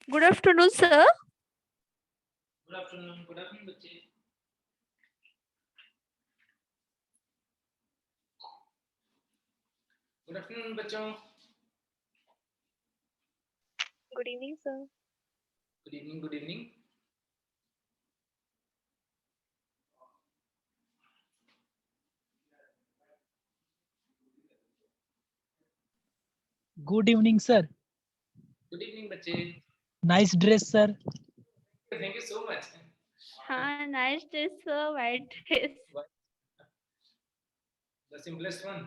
Good afternoon, sir. Good afternoon बच्चे। Good afternoon बच्चों। Good evening, sir. Good evening good evening. Good evening, sir. Good evening बच्चे। Nice dress, sir. Thank you so much. हाँ, nice dress, sir. White dress. The simplest one,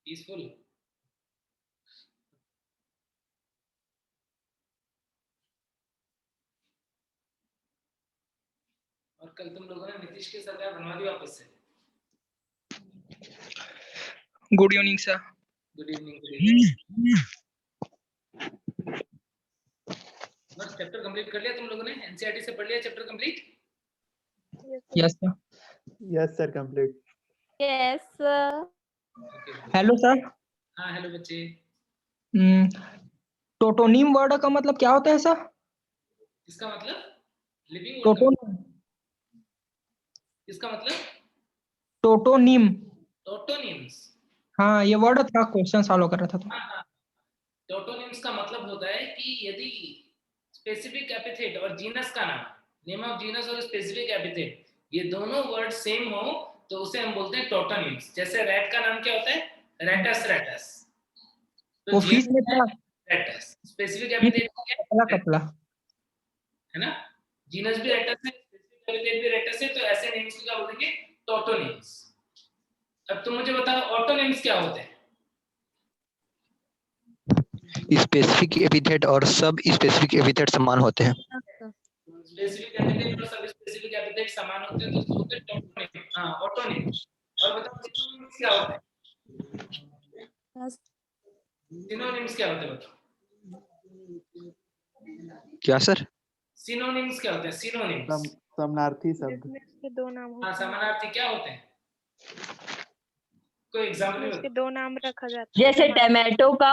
peaceful. और कल तुम लोगों ने नीतीश की सरकार बनवा दी वापस से। Good evening sir. Good evening good evening. बस चैप्टर कंप्लीट कर लिया तुम लोगों ने? एनसीईआरटी से पढ़ लिया chapter complete? Yes sir. Yes, sir, complete. Yes, sir. Hello sir. हाँ हेलो बच्चे। टोटोनिम वर्ड का मतलब क्या होता है सर? इसका मतलब लिविंग टोटोनिम। इसका मतलब टोटोनिम। टोटोनिम्स। हाँ ये वर्ड था, क्वेश्चन सॉल्व कर रहा था तो। हाँ, टोटोनिम्स का मतलब होता है कि यदि स्पेसिफिक एपिथेट और जीनस का नाम, नेम ऑफ जीनस और स्पेसिफिक एपिथेट, ये दोनों वर्ड सेम हो तो उसे हम बोलते हैं टोटोनिम्स। जैसे रैट का नाम क्या होता है? Rattus Rattus. तो वो फिश में था। रैटस स्पेसिफिक एपिथेट कपला कपला है ना? जीनस भी रैटस है, स्पेसिफिक एपिथेट भी रैटस है, तो ऐसे नेम्स को क्या बोलेंगे? टोटोनिम्स। अब तुम मुझे बताओ ऑटोनिम्स क्या होते हैं? स्पेसिफिक एपिथेट और सब स्पेसिफिक एपिथेट समान होते हैं। स्पेसिफिक एपिथेट और सब स्पेसिफिक एपिथेट समान होते हैं तो उसको बोलते हैं टोटोनिम। हाँ ऑटोनिम। और बताओ सिनोनिम्स क्या होते हैं? सिनोनिम्स क्या होते हैं बताओ? क्या सर? सिनोनिम्स क्या होते हैं? सिनोनिम्स समानार्थी शब्द। इसके दो नाम हाँ होते हैं। समानार्थी क्या होते हैं? कोई एग्जांपल इसके बताओ। दो नाम रखा जाता है। जैसे टमाटो का,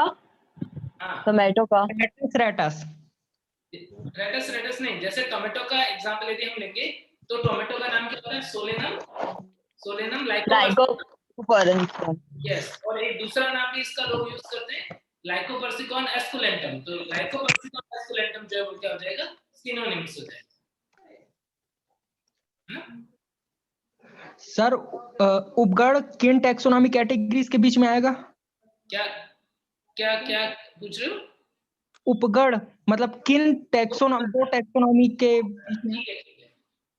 हाँ टमाटो का रैटस रैटस। रेटस रेटस नहीं, जैसे टोमेटो का एग्जांपल यदि हम लेंगे तो टोमेटो का नाम क्या होता है? सोलेनम। Solanum lycopersicum. यस। और एक दूसरा नाम भी इसका लोग यूज करते हैं, लाइकोपर्सिकॉन एस्कुलेंटम। तो लाइकोपर्सिकॉन एस्कुलेंटम जो है वो क्या हो जाएगा? सिनोनिम्स हो जाएगा। सर उपगण किन टैक्सोनॉमी कैटेगरीज के बीच में आएगा? क्या क्या क्या पूछ रहे हो? उपगण मतलब किन टैक्सोनॉमी, दो टैक्सोनॉमी के बीच में? ठीक है।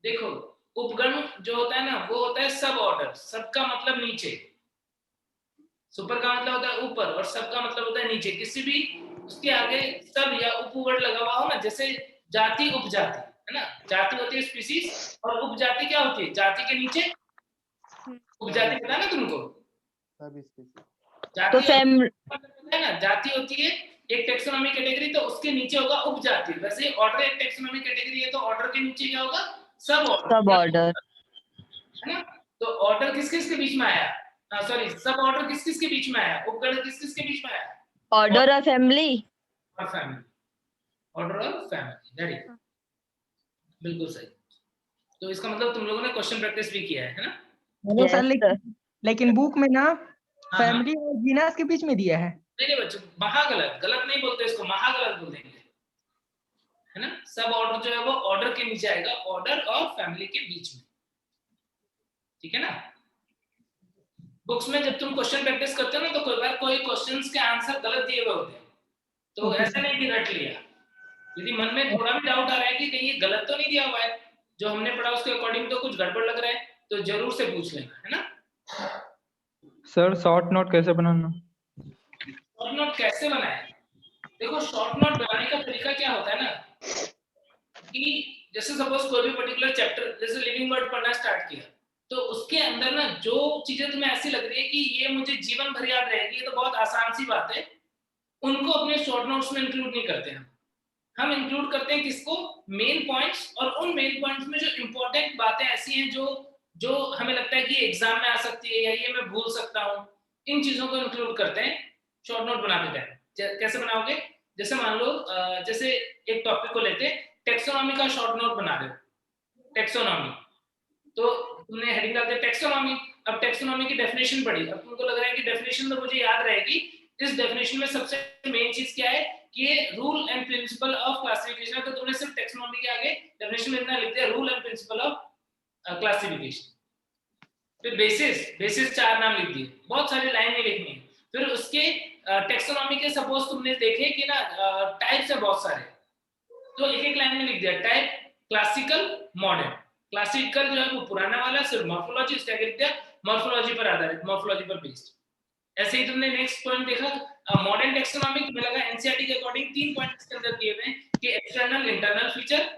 देखो उपगण जो होता है ना वो होता है सब ऑर्डर। सब का मतलब नीचे, सुपर का मतलब होता है ऊपर और सब का मतलब होता है नीचे। किसी भी उसके आगे सब या उपवर्ड लगा हुआ हो ना, जैसे जाति उपजाति है ना, जाति होती है स्पीसीज और उपजाति क्या होती है? जाति के नीचे उपजाति। पता है ना तुमको? सब स्पेसिफिक। तो जाति फैम है ना, जाति होती है एक टैक्सोनॉमी कैटेगरी, तो उसके नीचे होगा उपजाति। वैसे ऑर्डर एक टैक्सोनॉमी कैटेगरी है तो ऑर्डर के नीचे क्या होगा? सब सब ऑर्डर। है ना? तो ऑर्डर किस किस के बीच में आया? सॉरी, सब ऑर्डर किस किस के बीच में आया? उपगण किस किस के बीच में आया? ऑर्डर ऑफ फैमिली और फैमिली। ऑर्डर और फैमिली, वेरी गुड, बिल्कुल सही। तो इसका मतलब तुम लोगों ने क्वेश्चन प्रैक्टिस भी किया है ना? हेलो सर, यस लेकिन बुक में ना हाँ। फैमिली और जीनस के बीच में दिया है। नहीं बच्चों, महागलत, गलत नहीं बोलते इसको, महागलत बोलेंगे, है ना? सब ऑर्डर जो है वो ऑर्डर के नीचे आएगा, ऑर्डर और फैमिली के बीच में। ठीक है ना? बुक्स में जब तुम क्वेश्चन प्रैक्टिस करते हो ना तो कोई बार कोई क्वेश्चंस के आंसर गलत दिए हुए होते हैं, तो ऐसा नहीं कि रट लिया। यदि मन में थोड़ा भी डाउट आ रहा है कि कहीं ये गलत तो नहीं दिया हुआ है, जो हमने पढ़ा उसके अकॉर्डिंग तो कुछ गड़बड़ लग रहा है, तो जरूर से पूछ लेना, है ना? सर शॉर्ट नोट कैसे बनाना? शॉर्ट नोट कैसे बनाए? देखो शॉर्ट नोट बनाने का तरीका क्या होता है ना, कि जैसे सपोज कोई भी पर्टिकुलर चैप्टर, जैसे लिविंग वर्ड पढ़ना स्टार्ट किया, तो उसके अंदर ना जो चीजें तुम्हें ऐसी लग रही है कि ये मुझे जीवन भर याद रहेगी, ये तो बहुत आसान सी बात है, उनको अपने शॉर्ट नोट्स में इंक्लूड नहीं करते हैं। हम इंक्लूड करते हैं किसको? Main points. और उन मेन पॉइंट्स में जो इंपॉर्टेंट बातें ऐसी हैं जो जो हमें लगता है कि एग्जाम में आ सकती है या ये मैं भूल सकता हूँ, इन चीजों को इंक्लूड करते हैं शॉर्ट नोट बनाते टाइम। कैसे बनाओगे? जैसे मान लो जैसे एक टॉपिक को लेते हैं, टेक्सोनॉमी का शॉर्ट नोट बना रहे हो, टेक्सोनॉमी, तो तुमने हेडिंग डाल दिया टेक्सोनॉमी। अब टेक्सोनॉमी की डेफिनेशन पढ़ी, अब तुमको लग रहा है कि डेफिनेशन तो मुझे याद रहेगी, इस डेफिनेशन में सबसे मेन चीज क्या है कि ये rule and principle of classification है, तो तुमने सिर्फ टेक्सोनॉमी के आगे डेफिनेशन में इतना लिख दिया, rule and principle of classification. फिर बेसिस 4 नाम लिख दिए, बहुत सारी लाइन नहीं लिखनी है। फिर उसके टेक्सोनॉमी के सपोज तुमने देखे कि ना टाइप्स है बहुत सारे, तो एक एक लाइन में लिख दिया टाइप क्लासिकल मॉडर्न। क्लासिकल जो है वो पुराना वाला, सिर्फ मॉर्फोलॉजी, उसका लिख दिया मॉर्फोलॉजी पर आधारित, मॉर्फोलॉजी पर बेस्ड। ऐसे ही तुमने नेक्स्ट पॉइंट देखा मॉडर्न टेक्सोनॉमी में लगा एनसीईआरटी के अकॉर्डिंग 3 पॉइंट इसके अंदर दिए हुए हैं कि एक्सटर्नल इंटरनल फीचर,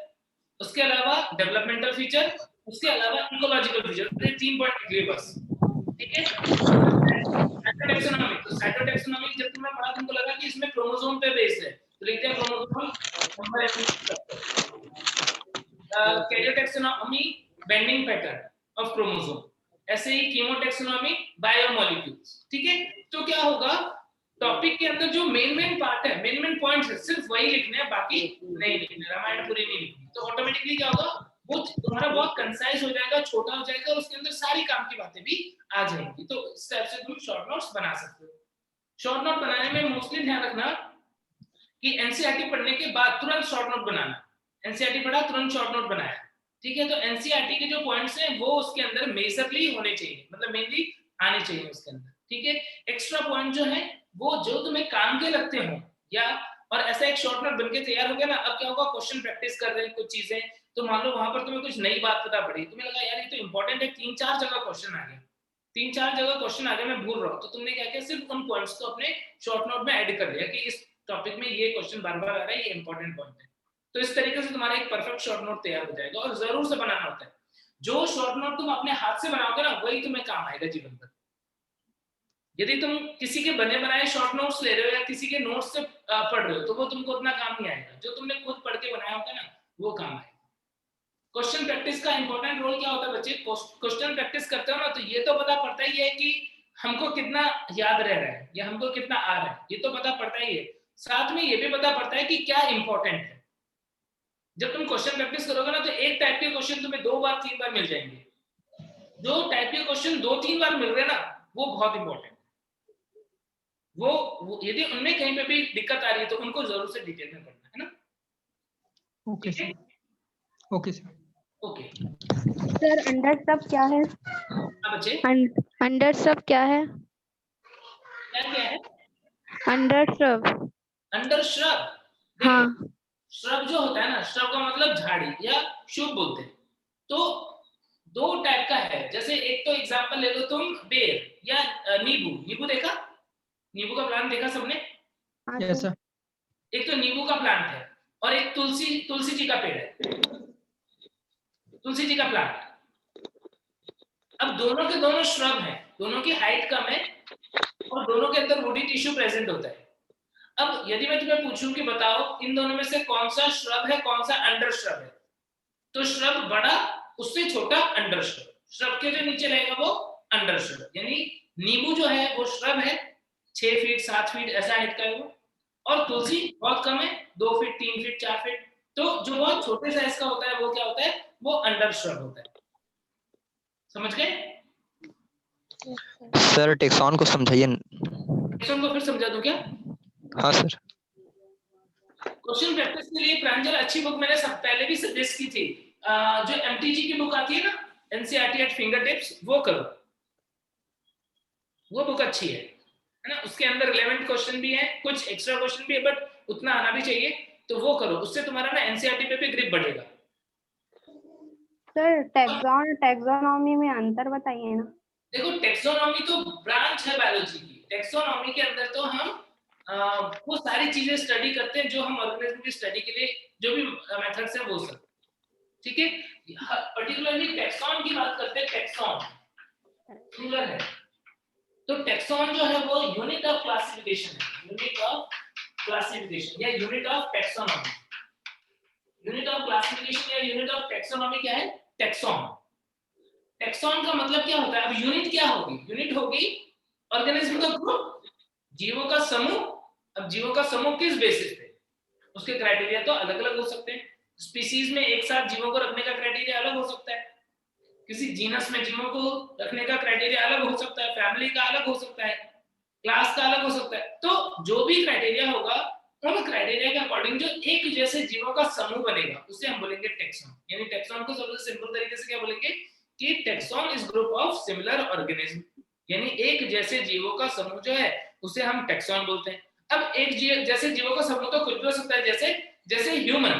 उसके अलावा डेवलपमेंटल फीचर, उसके अलावा इकोलॉजिकल फीचर, ये 3 पॉइंट लिख लिए बस, ठीक है। साइटोटैक्सोनॉमी, तो साइटोटैक्सोनॉमी जब तुमने पढ़ा तुमको लगा कि इसमें क्रोमोसोम पे बेस्ड है, तो लिख दिया chromosome number. Karyotaxonomy banding pattern of chromosome, ऐसे ही कीमोटैक्सोनॉमी बायोमोलिक्यूल्स, ठीक है। तो क्या होगा, टॉपिक के अंदर जो मेन पार्ट है, मेन पॉइंट्स है, सिर्फ वही लिखने हैं, बाकी नहीं लिखने, रामायण पूरी नहीं लिखनी। तो ऑटोमेटिकली क्या होगा, वो तुम्हारा बहुत कंसाइज हो जाएगा, छोटा हो जाएगा, और उसके अंदर सारी काम की बातें भी आ जाएंगी। तो इस टाइप से तुम शॉर्ट नोट्स बना सकते हो। शॉर्ट नोट बनाने में मोस्टली ध्यान रखना कि एनसीईआरटी पढ़ने के बाद तुरंत शॉर्ट नोट बनाना। एनसीईआरटी पढ़ा, तुरंत शॉर्ट नोट बनाया, ठीक है। तो एनसीईआरटी के जो पॉइंट्स हैं वो उसके अंदर मेजरली होने चाहिए, मतलब मेनली आने चाहिए उसके अंदर, ठीक है। एक्स्ट्रा पॉइंट जो है वो जो तुम्हें काम के लगते हो, या और ऐसा एक शॉर्ट नोट बनके तैयार हो गया ना, अब क्या होगा, क्वेश्चन प्रैक्टिस कर रहे हैं कुछ चीजें, तो मान लो वहां पर तुम्हें कुछ नई बात पता पड़ी, तुम्हें लगा यार ये तो इंपॉर्टेंट है, 3-4 जगह क्वेश्चन आ गया, 3-4 जगह क्वेश्चन आ गया, मैं भूल रहा हूँ, तो तुमने क्या किया, सिर्फ उन पॉइंट्स को अपने शॉर्ट नोट में ऐड कर दिया कि इस टॉपिक में ये क्वेश्चन बार-बार आ रहा है, ये इंपॉर्टेंट पॉइंट है। तो इस तरीके से तुम्हारा एक परफेक्ट शॉर्ट नोट तैयार हो जाएगा। और जरूर से बनाना होता है, जो शॉर्ट नोट तुम अपने हाथ से बनाओगे ना, वही तुम्हें काम आएगा जीवन भर। यदि तुम किसी के बने बनाए शॉर्ट नोट्स ले रहे हो या किसी के नोट्स से पढ़ रहे हो, तो वो तुमको उतना काम नहीं आएगा। जो तुमने खुद पढ़ के बनाया होगा ना, वो काम आएगा। क्वेश्चन प्रैक्टिस का इंपॉर्टेंट रोल क्या होता है बच्चे, क्वेश्चन प्रैक्टिस करते हो ना, तो ये तो पता पड़ता ही है कि हमको कितना याद रह रहा है या हमको कितना आ रहा है, ये तो पता पड़ता ही है। साथ में ये भी पता पड़ता है कि क्या इंपॉर्टेंट है। जब तुम क्वेश्चन प्रैक्टिस करोगे ना, तो एक टाइप के क्वेश्चन तुम्हें 2 बार 3 बार मिल जाएंगे। जो टाइप के क्वेश्चन 2-3 बार मिल रहे हैं ना, वो बहुत इंपॉर्टेंट। वो यदि उनमें कहीं पे भी दिक्कत आ रही है तो उनको जरूर से डिटेल में पढ़ना है ना। Okay sir, okay sir, okay. Sir under sub क्या है? अब बच्चे अंडर सब क्या है? क्या है अंडर सब? Under shrub? हाँ। श्रब जो होता है ना, श्रब का मतलब झाड़ी या शुभ बोलते हैं। तो 2 टाइप का है, जैसे एक तो एग्जांपल ले लो तुम, बेर या नींबू। नींबू देखा, नींबू का प्लांट देखा सबने? Yes sir. एक तो नींबू का प्लांट है और एक तुलसी जी का पेड़ है, तुलसी जी का प्लांट। अब दोनों के दोनों श्रब हैं, दोनों की हाइट कम है और दोनों के अंदर वुडी टिश्यू प्रेजेंट होता है। अब यदि मैं तुम्हें पूछूं कि बताओ इन दोनों में से कौन सा श्रब है, कौन सा अंडर श्रब है, तो श्रब बड़ा, उससे छोटा अंडर श्रब। श्रब के जो नीचे रहेगा वो अंडर श्रब। यानी नींबू जो है वो श्रब है, 6 फीट 7 फीट ऐसा हाइट का है वो, और तुलसी बहुत कम है, 2 फीट 3 फीट 4 फीट। तो जो बहुत छोटे साइज का होता है वो क्या होता है, वो अंडर श्रब होता है। समझ गए सर टेक्सॉन को समझाइए। टेक्सॉन को फिर समझा दूं क्या? हाँ सर। क्वेश्चन प्रैक्टिस के लिए प्रांजल अच्छी बुक मैंने सब पहले भी सजेस्ट की थी, जो एमटीजी की बुक आती है ना, एनसीईआरटी एट फिंगर टिप्स, वो करो, वो बुक अच्छी है ना। उसके अंदर रिलेवेंट क्वेश्चन भी है, कुछ एक्स्ट्रा क्वेश्चन भी है, बट उतना आना भी चाहिए, तो वो करो। उससे तुम्हारा ना एनसीईआरटी पे भी ग्रिप बढ़ेगा। सर टैक्सोनॉमी में अंतर बताइए ना। देखो टेक्सोनॉमी तो ब्रांच है बायोलॉजी की। टेक्सोनॉमी के अंदर तो हम वो सारी चीजें स्टडी करते हैं जो हम ऑर्गेनिज्म की स्टडी के लिए जो भी मेथड्स हैं वो सब, ठीक है। पर्टिकुलरली टैक्सॉन की बात करते हैं, टैक्सॉन सिंगुलर है, तो टैक्सॉन जो है वो यूनिट ऑफ क्लासिफिकेशन है, यूनिट ऑफ क्लासिफिकेशन या unit of taxonomy. Unit of classification या यूनिट ऑफ टैक्सोनॉमी क्या है, टैक्सॉन। टैक्सॉन का मतलब क्या होता है? अब यूनिट क्या होगी? यूनिट होगी ऑर्गेनिज्म का ग्रुप, जीवों का समूह। अब जीवों का समूह किस बेसिस पे? उसके क्राइटेरिया तो अलग अलग हो सकते हैं। स्पीसीज में एक साथ जीवों को रखने का क्राइटेरिया अलग हो सकता है, किसी जीनस में जीवों को रखने का क्राइटेरिया अलग हो सकता है, फैमिली का अलग हो सकता है, क्लास का अलग हो सकता है। तो जो भी क्राइटेरिया होगा उन क्राइटेरिया के अकॉर्डिंग जो एक जैसे जीवों का समूह बनेगा उसे हम बोलेंगे टेक्सॉन। यानी टेक्सॉन को सबसे सिंपल तरीके से क्या बोलेंगे कि tax on is group of similar organism, यानी एक जैसे जीवों का समूह जो है उसे हम टेक्सॉन बोलते हैं। अब एक जैसे जीवों का समूह तो कुछ भी हो सकता है, जैसे जैसे ह्यूमन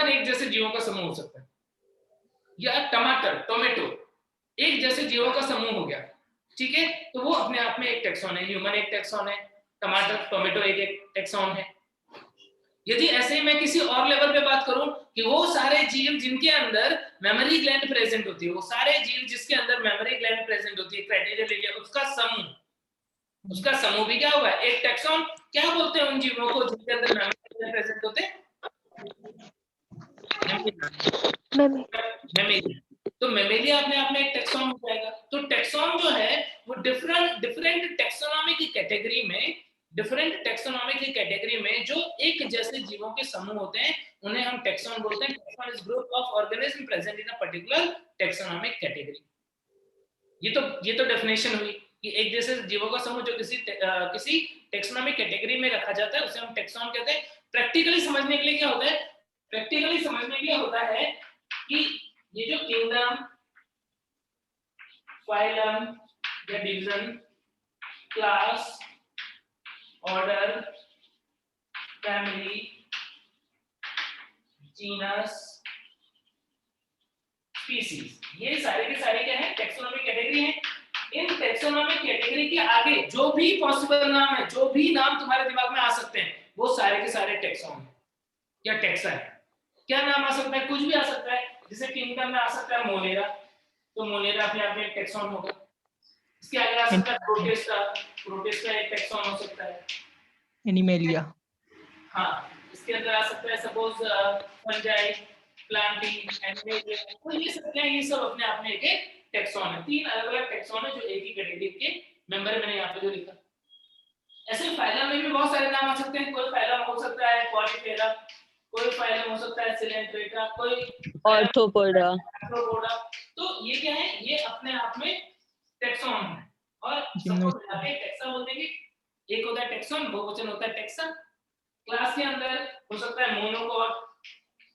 एक जैसे जीवों का समूह हो सकता है, या टमाटर टोमेटो एक जैसे जीवों का समूह हो गया, ठीक है, तो वो अपने आप में एक टेक्सॉन है। ह्यूमन एक टेक्सॉन है, टमाटर टोमेटो एक टेक्सॉन है। यदि ऐसे ही मैं किसी और लेवल पे बात करूं कि वो सारे जीव जिनके अंदर मेमोरी ग्लैंड प्रेजेंट होती है, वो सारे जीव जिसके अंदर मेमोरी ग्लैंड प्रेजेंट होती है, क्राइटेरिया ले लिया उसका समूह भी क्या होगा, एक टेक्सॉन। क्या बोलते हैं उन जीवों को जिनके अंदर मेमोरी ग्लैंड प्रेजेंट होते हैं? मेमेलिया। तो मेमेलिया अपने आप में एक टेक्सॉन हो जाएगा। तो टेक्सॉन जो है वो डिफरेंट टेक्सोनॉमिक कैटेगरी में जो एक जैसे जीवों के समूह होते हैं उन्हें हम टेक्सॉन बोलते हैं। Tax on is group of organism present in a particular taxonomic category. ये तो डेफिनेशन हुई कि एक जैसे जीवों का समूह जो किसी टेक्सोनॉमिक कैटेगरी में रखा जाता है उसे हम टेक्सॉन कहते हैं। प्रैक्टिकली समझने के लिए क्या होता है, प्रैक्टिकली समझने के लिए होता है कि ये जो किंगडम, फाइलम या division, class, order, family, genus, species, ये सारे के सारे क्या है, टेक्सोनॉमिक कैटेगरी है। इन टेक्सोनॉमिक कैटेगरी के आगे जो भी पॉसिबल नाम है, जो भी नाम तुम्हारे दिमाग में आ सकते हैं, वो सारे के सारे टेक्सॉन है या टेक्सा है। क्या नाम आ सकता है, कुछ भी आ सकता है। जैसे किंगडम में आ सकता है मोलेरा, तो मोलेरा अपने आप में एक टेक्सॉन होगा। इसके आगे आ सकता है प्रोटिस्टा एक टेक्सॉन हो सकता है। एनिमेलिया, हाँ, इसके अंदर आ सकता है सपोज फंजाई, प्लांटी, एनिमेलिया। तो ये सब क्या है, ये सब अपने आप में एक टेक्सॉन है। 3 अलग-अलग टेक्सॉन है जो एक ही कैटेगरी के मेंबर है। मैंने यहाँ पे जो लिखा, ऐसे फाइलम में भी बहुत सारे नाम आ सकते हैं। कोई फाइलम हो सकता है पॉलीफेरा, कोई फाइलम हो सकता है सिलेंट्रेटा, कोई ऑर्थोपोडा। तो ये क्या है, ये अपने आप में टेक्सॉन है और सबको मिला के टेक्सा बोल देंगे। एक होता है टेक्सॉन, बहुवचन होता है टेक्सा। क्लास के अंदर हो सकता है मोनोकॉट,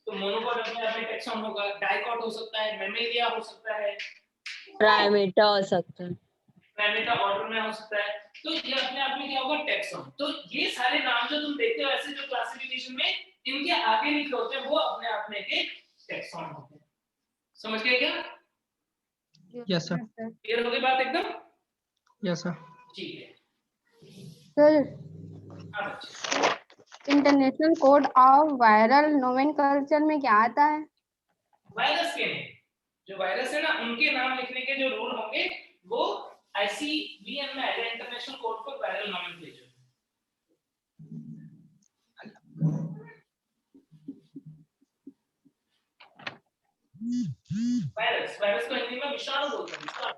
तो मोनोकॉट अपने आप में टेक्सॉन होगा। डाइकॉट हो सकता है, मेमेलिया हो सकता है, प्राइमेटा हो सकता है, प्राइमेटा ऑर्डर में हो सकता है। तो ये अपने आप में क्या होगा, टेक्सॉन। तो ये सारे नाम जो तुम देखते हो ऐसे जो क्लासिफिकेशन में इनके आगे लिखे होते हैं वो अपने आप में एक टेक्सॉन होते हैं। समझ गए क्या? यस सर, क्लियर हो गई बात एकदम? Yes sir. ठीक है सर, हाँ बच्चे। International code of viral nomenclature में क्या आता है? वायरस के नेम, जो वायरस है ना उनके नाम लिखने के जो रूल होंगे वो ICVM में आएगा, international code for viral nomenclature. Virus को हिंदी में विषाणु बोलते हैं, विषाणु।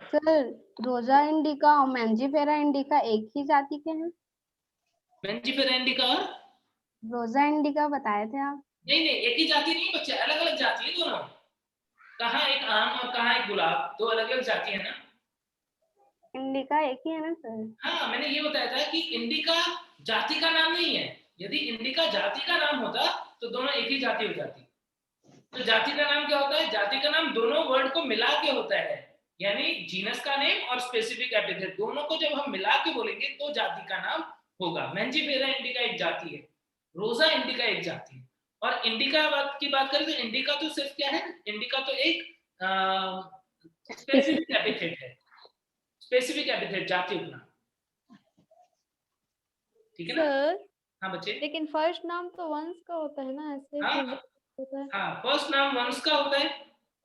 सर, रोजा इंडिका और मैंजीफेरा इंडिका एक ही जाति के हैं? मेंजिफेरा इंडिका और रोजा इंडिका बताए थे आप। नहीं एक ही जाति नहीं बच्चे, अलग अलग जाति है दोनों। कहाँ एक आम और कहाँ एक गुलाब, दो अलग अलग जाति है ना। इंडिका एक ही है ना सर? हाँ, मैंने ये बताया था कि इंडिका जाति का नाम नहीं है। यदि इंडिका जाति का नाम होता तो दोनों एक ही जाति हो जाती। तो जाति का नाम क्या होता है, जाति का नाम दोनों वर्ड को मिला के होता है, यानी जीनस का नेम और स्पेसिफिक एपिथेट दोनों को जब हम मिला के बोलेंगे तो जाति का नाम होगा। मेंजिफेरा इंडिका एक जाति है, रोजा इंडिका एक जाति है। और इंडिका की बात करें तो इंडिका तो सिर्फ क्या है, इंडिका तो एक स्पेसिफिक एपिथेट है, स्पेसिफिक एपिथेट, जाति उपनाम। ठीक है ना? सर, हाँ बच्चे। लेकिन फर्स्ट नाम तो वंश का होता है ना, ऐसे हाँ। फिर होता है। हाँ, फर्स्ट नाम वंश का होता है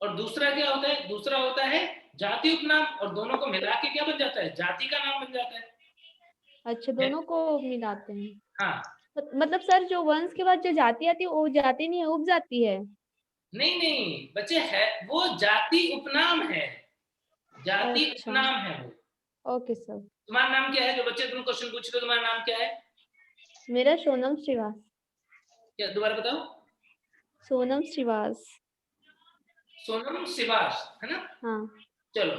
और दूसरा क्या होता है, दूसरा होता है जाति उपनाम, और दोनों को मिला के क्या बन जाता है, जाति का नाम बन जाता है। अच्छा, दोनों को मिलाते हैं। हाँ, मतलब सर, जो वंश के बाद जो जाति आती है वो जाति नहीं है, उपजाति है। नहीं बच्चे, है वो जाति उपनाम है, जाति अच्छा। उपनाम है वो। Okay sir. तुम्हारा नाम क्या है? जो बच्चे तुम क्वेश्चन पूछ रहे हो, तुम्हारा नाम क्या है? मेरा सोनम श्रीवास। क्या दोबारा बताओ? सोनम श्रीवास। सोनम शिवास है ना? हाँ। चलो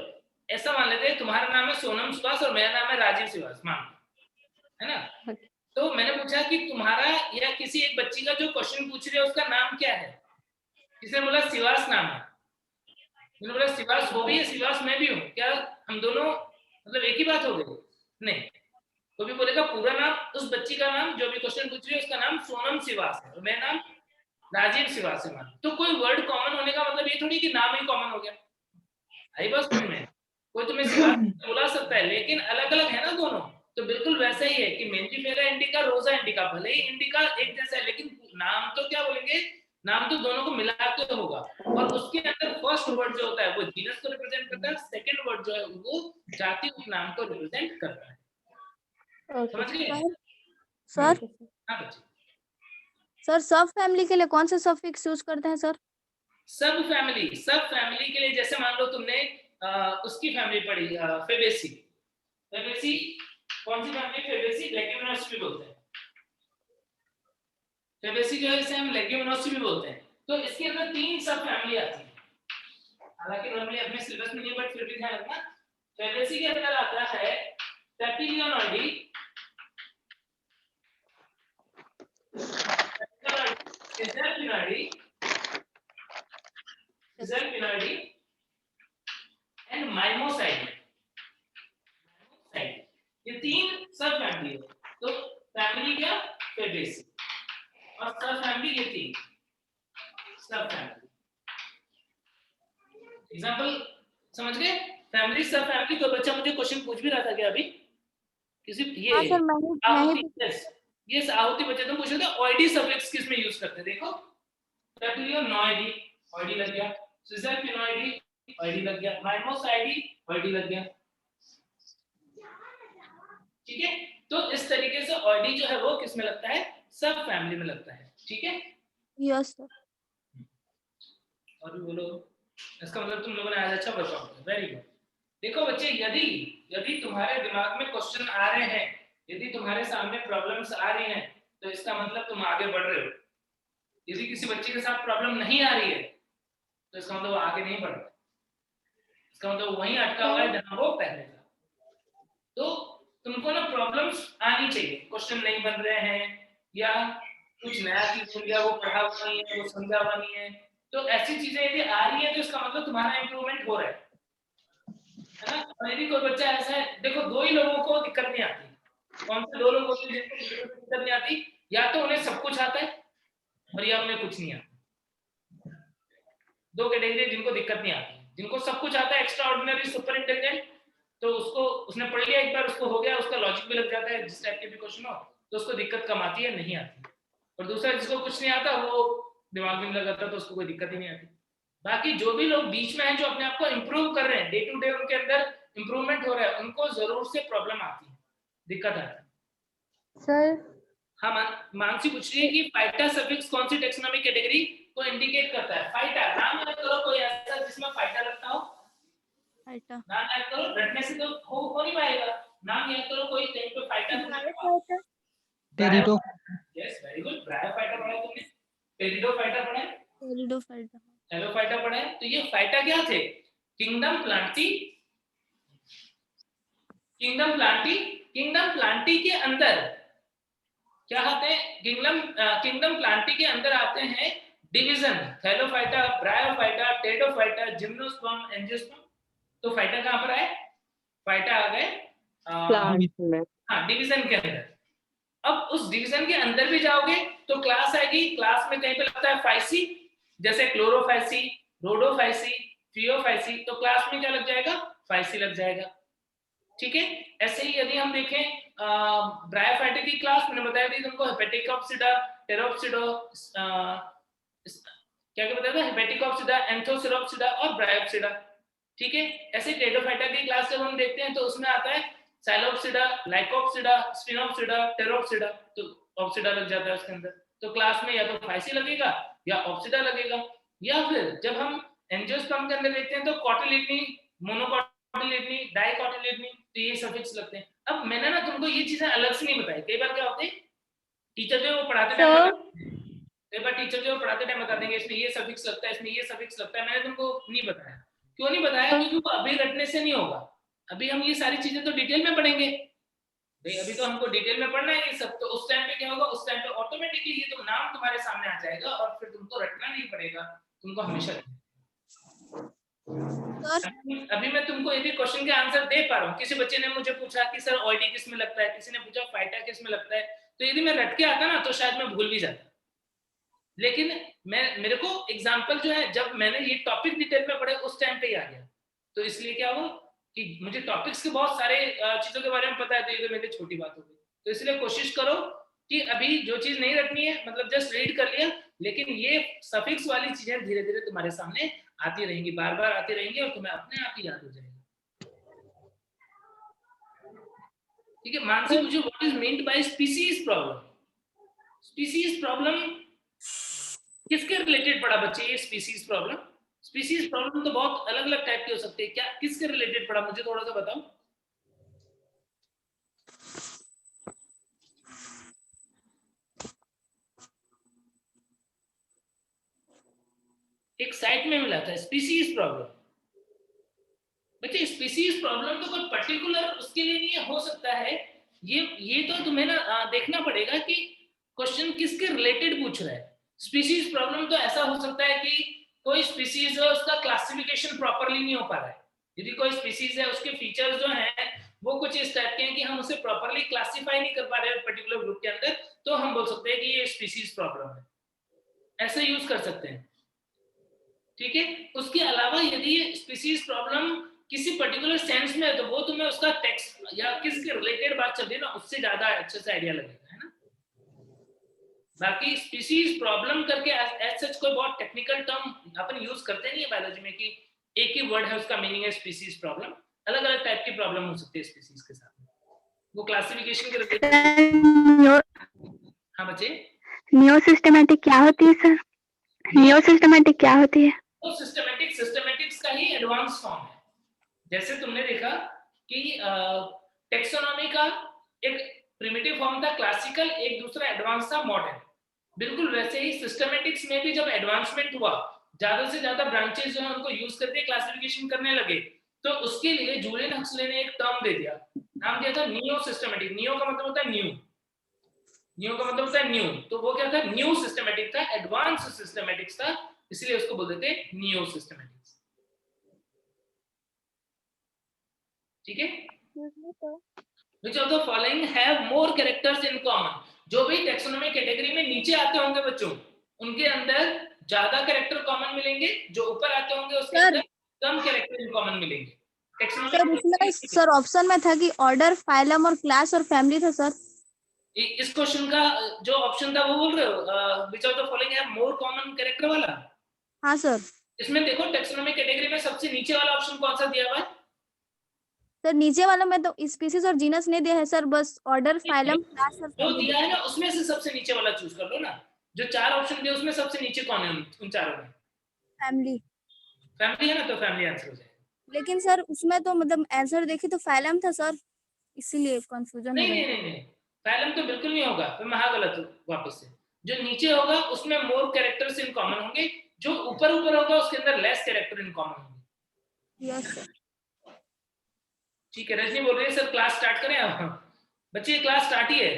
ऐसा मान लेते हैं तुम्हारा नाम है सोनम शिवास और मेरा नाम है राजीव शिवास, मान है ना? Okay. तो मैंने पूछा कि तुम्हारा या किसी एक बच्ची का जो क्वेश्चन पूछ रहे हो उसका नाम क्या है? किसने बोला शिवास नाम है? मैंने बोला शिवास वो भी है, शिवास मैं भी हूँ, क्या हम दोनों मतलब एक ही बात हो गई? नहीं, कोई भी बोलेगा पूरा नाम, उस बच्ची का नाम जो भी क्वेश्चन पूछ रही है उसका नाम सोनम शिवास है और मेरा नाम राजीव शिवास है। मान तो कोई वर्ड कॉमन होने का मतलब ये थोड़ी कि नाम ही कॉमन हो गया। आई बात समझ में? कोई तुम्हें शिवास बुला सकता है लेकिन अलग अलग है ना दोनों। तो बिल्कुल वैसा ही है कि मेंजीफेरा इंडिका, रोजा इंडिका, भले ही इंडिका एक जैसा है लेकिन नाम तो क्या बोलेंगे, नाम तो दोनों को मिला के होगा। और उसके अंदर फर्स्ट वर्ड जो होता है वो जीनस को रिप्रेजेंट करता है, सेकंड वर्ड जो है वो जाति उपनाम को रिप्रेजेंट करता है। समझ गए? सर हाँ बच्चे। सर सब फैमिली के लिए कौन सा सफिक्स यूज करते हैं सर? सब फैमिली के लिए जैसे मान लो तुमने उसकी फैमिली पढ़ी फेबेसी। फेबेसी कौन सी फैमिली? फेबेसी लेग्यूमिनोसी भी बोलते हैं। फेबेसी जो है इसे हम लेग्यूमिनोसी भी बोलते हैं। तो इसके अंदर 3 सब फैमिली आती है, हालांकि नॉर्मली अपने सिलेबस में नहीं बट फिर भी ध्यान रखना। फेबेसी के अंदर आता है पेपिलियोनॉइडी, Zerpinoidy and Mimoside। ये 3 सब फैमिली है। तो फैमिली क्या? फेबेसी। और सब फैमिली ये 3 सब फैमिली। एग्जांपल समझ गए? फैमिली सब फैमिली। कोई बच्चा मुझे क्वेश्चन पूछ भी रहा था क्या अभी? किसी ये हाँ सर मैं ये आहुति बच्चे तुम पूछ रहे थे ऑइडी सफिक्स किस में यूज करते हैं? देखो पेपिलियोनॉइडी ऑइडी लग गया, सिजरपिनॉइडी ऑइडी लग गया, माइमोसाइडी ऑइडी लग गया। ठीक है, तो इस तरीके से ऑइडी जो है वो किस में लगता है? सब फैमिली में लगता है। ठीक है, यस सर। और भी बोलो। इसका मतलब तुम लोगों ने आज अच्छा वर्कआउट किया, वेरी गुड। देखो बच्चे, यदि तुम्हारे दिमाग में क्वेश्चन आ रहे हैं, यदि तुम्हारे सामने प्रॉब्लम्स आ रही हैं, तो इसका मतलब तुम आगे बढ़ रहे हो। यदि किसी बच्चे के साथ प्रॉब्लम नहीं आ रही है तो इसका मतलब वो आगे नहीं बढ़ रहा, इसका मतलब वहीं अटका हुआ है जहां वो पहले था। तो तुमको ना प्रॉब्लम्स आनी चाहिए, क्वेश्चन नहीं बन रहे हैं या कुछ नया चीज मिल गया वो पढ़ा हुआ नहीं है, वो समझा हुआ नहीं है, तो ऐसी चीजें यदि आ रही है तो इसका मतलब तुम्हारा इंप्रूवमेंट हो रहा है ना। और यदि कोई बच्चा ऐसा है, देखो 2 ही लोगों को दिक्कत नहीं आती। कौन से 2 लोग होते हैं जिनको दिक्कत नहीं आती? या तो उन्हें सब कुछ आता है और या उन्हें कुछ नहीं आता। 2 कैटेगरी जिनको दिक्कत नहीं आती। जिनको सब कुछ आता है, एक्स्ट्रा ऑर्डिनरी, सुपर इंटेलिजेंट, तो उसको उसने पढ़ लिया एक बार, उसको हो गया, उसका लॉजिक भी लग जाता है, जिस टाइप के भी क्वेश्चन हो तो उसको दिक्कत कम आती है, नहीं आती। और दूसरा जिसको कुछ नहीं आता, वो दिमाग में लगाता तो उसको कोई दिक्कत ही नहीं आती। बाकी जो भी लोग बीच में हैं, जो अपने आप को इंप्रूव कर रहे हैं, डे टू डे उनके अंदर इंप्रूवमेंट हो रहा है, उनको जरूर से प्रॉब्लम आती है, दिक्कत आती है। सर हाँ मानसी पूछ रही है कि फाइटा सफिक्स कौन सी टेक्सोनॉमिक कैटेगरी को इंडिकेट करता है? फाइटा, नाम याद करो कोई ऐसा जिसमें फाइटा लगता हो। फाइटा नाम याद करो, रटने से तो हो नहीं पाएगा। नाम याद करो कोई कहीं पे phyta. Pterido. Yes, very good. Bryophyta पढ़ा है तुमने? टेरिडोफाइटा पढ़ा है? टेरिडोफाइटा। हेलोफाइटा पढ़ा है? तो ये फाइटा क्या थे? Kingdom Plantae. किंगडम प्लांटी के अंदर क्या आते हैं? किंगडम प्लांटी के अंदर आते हैं division, Thallophyta, bryophyta, pteridophyta, gymnosperm, angiosperm. तो फाइटा कहां पर आए? फाइटा आ गए प्लांट में। हाँ, डिवीजन के अंदर। अब उस डिवीजन के अंदर भी जाओगे तो क्लास आएगी। क्लास में कहीं पे लगता है फाइसी, जैसे क्लोरोफाइसी, रोडोफाइसी, थियोफाइसी, तो क्लास में क्या लग जाएगा? फाइसी लग जाएगा। ठीक है, ऐसे ही यदि हम देखें ब्रायोफाइटा की क्लास, मैंने बताया थी तुमको, हेपेटिकोप्सिडा, टेरोप्सिडो, क्या क्या बताया था? हेपेटिकोप्सिडा, एंथोसिरोप्सिडा और ब्रायोप्सिडा। ठीक है, ऐसे टेरिडोफाइटा की क्लास जब हम देखते हैं तो उसमें आता है साइलोप्सिडा, लाइकोप्सिडा, स्फिनोप्सिडा, टेरोप्सिडा, तो ऑप्सिडा लग जाता है उसके अंदर। तो क्लास में या तो फाइसी लगेगा या ऑप्सिडा लगेगा। या फिर जब हम एंजियोस्पर्म के अंदर देखते हैं तो कॉटिलिडनी, मोनोकॉटिलिडनी कॉटिलेडनी, डाइकॉटिलेडनी, तो ये सफिक्स लगते हैं। अब मैंने ना तुमको ये चीजें अलग से नहीं बताई। कई बार क्या होते हैं, टीचर जो है वो पढ़ाते टाइम पढ़ाते टाइम बता देंगे इसमें ये सफिक्स लगता है, इसमें ये सफिक्स लगता है। मैंने तुमको नहीं बताया। क्यों नहीं बताया? क्योंकि वो अभी रटने से नहीं होगा। अभी हम ये सारी चीजें तो डिटेल में पढ़ेंगे भाई, अभी तो हमको डिटेल में पढ़ना है ये सब। तो उस टाइम पे क्या होगा, उस टाइम पे ऑटोमेटिकली ये तो नाम तुम्हारे सामने आ जाएगा और फिर तुमको रटना नहीं पड़ेगा, तुमको हमेशा। अभी मैं तुमको यदि क्वेश्चन के आंसर दे पा रहा हूँ, किसी बच्चे ने मुझे पूछा कि सर ओईडी किस में लगता है, किसी ने पूछा फाइटा किस में लगता है, तो यदि मैं रट के आता ना तो शायद मैं भूल भी जाता। लेकिन मेरे को एग्जाम्पल जो है, जब मैंने ये टॉपिक डिटेल में पढ़े उस टाइम पे ही आ गया। तो इसलिए क्या हुआ कि मुझे टॉपिक्स के बहुत सारे चीजों के बारे में पता है, तो ये तो मेरे लिए छोटी बात हो गई। तो इसलिए कोशिश करो कि अभी जो चीज नहीं रखनी है, मतलब जस्ट रीड कर लिया, लेकिन ये सफिक्स वाली चीजें धीरे धीरे तुम्हारे सामने आती रहेंगी, बार बार आती रहेंगी और तुम्हें अपने आप ही याद हो जाएगा। ठीक है मानसी, मुझे what is meant by species problem? Species problem किसके रिलेटेड पढ़ा बच्चे? ये स्पीसीज प्रॉब्लम तो बहुत अलग अलग टाइप की हो सकती है। क्या किसके रिलेटेड पढ़ा, मुझे थोड़ा सा बताओ। एक साइट में मिला था स्पीसीज प्रॉब्लम। बच्चे स्पीसीज प्रॉब्लम तो कोई पर्टिकुलर उसके लिए नहीं हो सकता है। ये तो तुम्हें ना देखना पड़ेगा कि क्वेश्चन किसके रिलेटेड पूछ रहा है। स्पीसीज प्रॉब्लम तो ऐसा हो सकता है कि कोई स्पीसीज है, उसका क्लासिफिकेशन प्रॉपर्ली नहीं हो पा रहा है। यदि कोई स्पीसीज है, उसके फीचर्स जो हैं वो कुछ इस टाइप के हैं कि हम उसे प्रॉपर्ली क्लासिफाई नहीं कर पा रहे हैं पर्टिकुलर ग्रुप के अंदर, तो हम बोल सकते हैं कि ये स्पीसीज प्रॉब्लम है। ऐसे यूज कर सकते हैं। ठीक है, उसके अलावा यदि स्पीसीज प्रॉब्लम किसी पर्टिकुलर सेंस में है, तो वो तुम्हें उसका टेक्स्ट या किसके रिलेटेड बात चल रही है ना, उससे ज्यादा अच्छे से आइडिया लगेगा, है ना। बाकी स्पीसीज प्रॉब्लम करके एज सच कोई बहुत टेक्निकल टर्म अपन यूज करते नहीं है बायोलॉजी में कि एक ही वर्ड है उसका मीनिंग है स्पीसीज प्रॉब्लम। अलग अलग टाइप की प्रॉब्लम हो सकती है स्पीसीज के साथ, वो क्लासिफिकेशन के रिलेटेड। हाँ बच्चे, नियो सिस्टमैटिक क्या होती है सर? नियो सिस्टमैटिक क्या होती है? तो सिस्टमैटिक्स का ही एडवांस फॉर्म है। जैसे तुमने देखा कि टेक्सोनॉमी का एक प्रिमिटिव फॉर्म था क्लासिकल, एक दूसरा एडवांस था मॉडर्न। बिल्कुल वैसे ही सिस्टमैटिक्स में भी जब एडवांसमेंट हुआ, ज्यादा से ज्यादा ब्रांचेस जो है उनको यूज करके क्लासिफिकेशन करने लगे, तो उसके लिए जूलियन हक्सले ने एक टर्म दे दिया, नाम दिया था नियो सिस्टमैटिक। नियो का मतलब होता है न्यू, न्यू का मतलब होता है न्यू, तो वो क्या था, न्यू सिस्टमैटिक था, एडवांस सिस्टमैटिक्स था, इसलिए उसको बोलते थे नियो सिस्टमैटिक्स। ठीक है, which of the following have more characters in common? जो भी टैक्सोनॉमी कैटेगरी में नीचे आते होंगे बच्चों, उनके अंदर ज्यादा कैरेक्टर कॉमन मिलेंगे, जो ऊपर आते होंगे उसके अंदर कम कैरेक्टर इन कॉमन मिलेंगे। सर इसमें सर ऑप्शन में था कि ऑर्डर, फाइलम और क्लास और फैमिली था सर। इस क्वेश्चन का जो ऑप्शन था वो बोल रहे हो which of the following have more common character वाला? हाँ सर। इसमें देखो टैक्सोनॉमी कैटेगरी में सबसे नीचे वाला ऑप्शन कौन सा दिया हुआ है? सर नीचे वालों में तो स्पीसीज और जीनस नहीं दिया है सर, बस ऑर्डर, फाइलम, क्लास और जो दिया है ना उसमें से सबसे नीचे वाला चूज कर लो ना। जो 4 ऑप्शन दिए उसमें सबसे नीचे कौन है उन चारों में? फैमिली। फैमिली है ना, तो फैमिली आंसर हो जाएगा। लेकिन सर उसमें तो मतलब आंसर देखिए तो फाइलम था सर, इसीलिए कंफ्यूजन हो नहीं गया। नहीं नहीं, फैलम तो बिल्कुल नहीं होगा, फिर महा गलत हो वापस से। जो नीचे होगा उसमें मोर कैरेक्टर्स इन कॉमन होंगे, जो ऊपर ऊपर होगा उसके अंदर लेस कैरेक्टर इन कॉमन होंगे। Yes sir. ठीक है, रजनी बोल रही है सर क्लास स्टार्ट करें अब? बच्चे क्लास स्टार्ट ही है।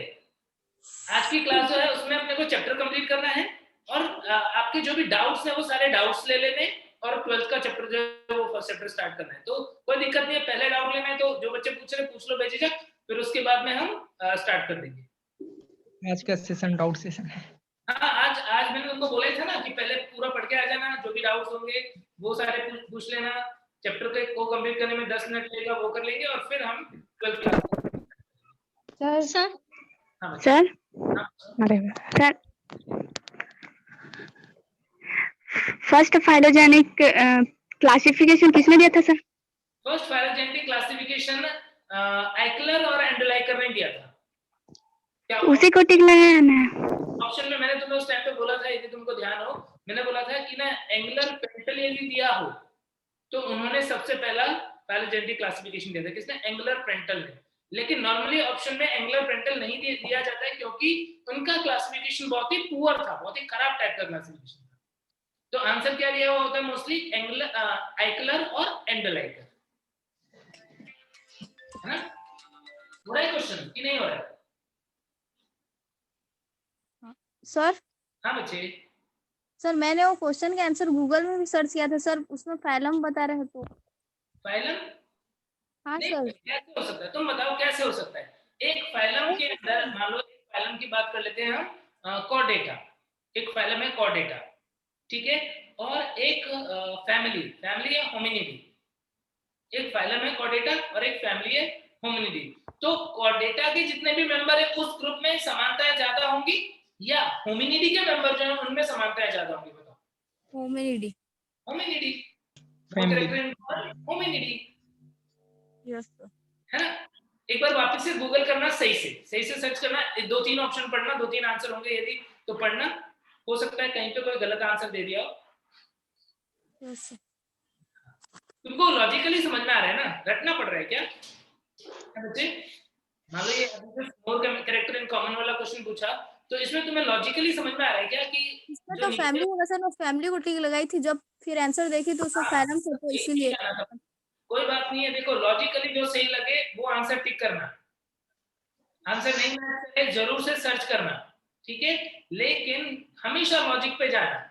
आज की क्लास जो है उसमें अपने को चैप्टर कंप्लीट करना है और आपके जो भी डाउट्स हैं वो सारे डाउट्स ले लेने, और 12th का चैप्टर जो है वो फर्स्ट चैप्टर स्टार्ट करना है। तो कोई दिक्कत नहीं है, पहले डाउट लेना है तो जो बच्चे पूछ रहे पूछ लो बेझिझक, फिर उसके बाद में हम स्टार्ट कर देंगे। आज का सेशन डाउट सेशन है। हाँ, आज मैंने तुमको बोला था ना कि पहले पूरा पढ़ के आ जाना, जो भी डाउट्स होंगे वो सारे पूछ लेना। चैप्टर को कंप्लीट करने में 10 मिनट लगेगा, वो कर लेंगे और फिर हम 12th क्लास। सर हाँ सर हाँ, सर फर्स्ट फाइलोजेनिक क्लासिफिकेशन किसने दिया था सर? फर्स्ट फाइलोजेनेटिक क्लासिफिकेशन आइकलर और एंडरलाइकर ने दिया था। क्या उसी को टिक लगाना है। ऑप्शन में मैंने तुम्हें उस टाइम पे बोला था, यदि तुमको ध्यान हो, मैंने बोला था कि ना एंगुलर पेंटल यदि दिया हो तो उन्होंने सबसे पहला फाइलोजेनेटिक क्लासिफिकेशन दिया था, किसने? एंगुलर प्रेंटल ने। लेकिन नॉर्मली ऑप्शन में एंगुलर प्रेंटल नहीं दिया जाता है क्योंकि उनका क्लासिफिकेशन बहुत ही पुअर था, बहुत ही खराब टाइप का क्लासिफिकेशन था। तो आंसर क्या दिया हुआ होता है मोस्टली? एंगुलर, आइकलर और एंडोलाइकर, है ना? हो रहा है क्वेश्चन कि नहीं हो रहा है? सर हाँ बच्चे, सर मैंने वो क्वेश्चन का आंसर गूगल में भी सर्च किया था सर, उसमें फाइलम बता रहे तो। फाइलम हाँ नहीं, सर। कैसे हो सकता है? तुम बताओ कैसे हो सकता है? एक फाइलम के अंदर, मान लो एक फाइलम की बात कर लेते हैं हम, कॉर्डेटा। एक फाइलम है कॉर्डेटा, ठीक है? और एक फैमिली है होमिनिडी। एक फाइलम है कॉर्डेटा और एक फैमिली है होमिनिडी। तो कॉर्डेटा के जितने भी मेंबर है उस ग्रुप में समानताएं ज्यादा होंगी या होमिनिडी के मेंबर जो है उनमें समानताएं ज्यादा होंगी? बताओ। Hominidae. Hominidae, family. Hominidae, yes sir. है ना? एक बार वापस से गूगल करना, सही से सर्च करना, 2-3 ऑप्शन पढ़ना, 2-3 आंसर होंगे यदि तो पढ़ना। हो सकता है कहीं पे कोई गलत आंसर दे दिया हो। Yes sir. तुमको लॉजिकली समझ में आ रहा है ना? रटना पड़ रहा है क्या बच्चे? मान लो ये मोर कैरेक्टर इन कॉमन वाला क्वेश्चन पूछा, तो इसमें तुम्हें लॉजिकली समझ में आ रहा है क्या कि इसमें जो तो फैमिली होगा सर, मैं फैमिली को टिक लगाई थी, जब फिर आंसर देखी तो उसमें फाइलम था, तो इसीलिए। कोई बात नहीं है, देखो लॉजिकली जो सही लगे वो आंसर टिक करना, आंसर नहीं मैच करे जरूर से सर्च करना, ठीक है? लेकिन हमेशा लॉजिक पे जाना।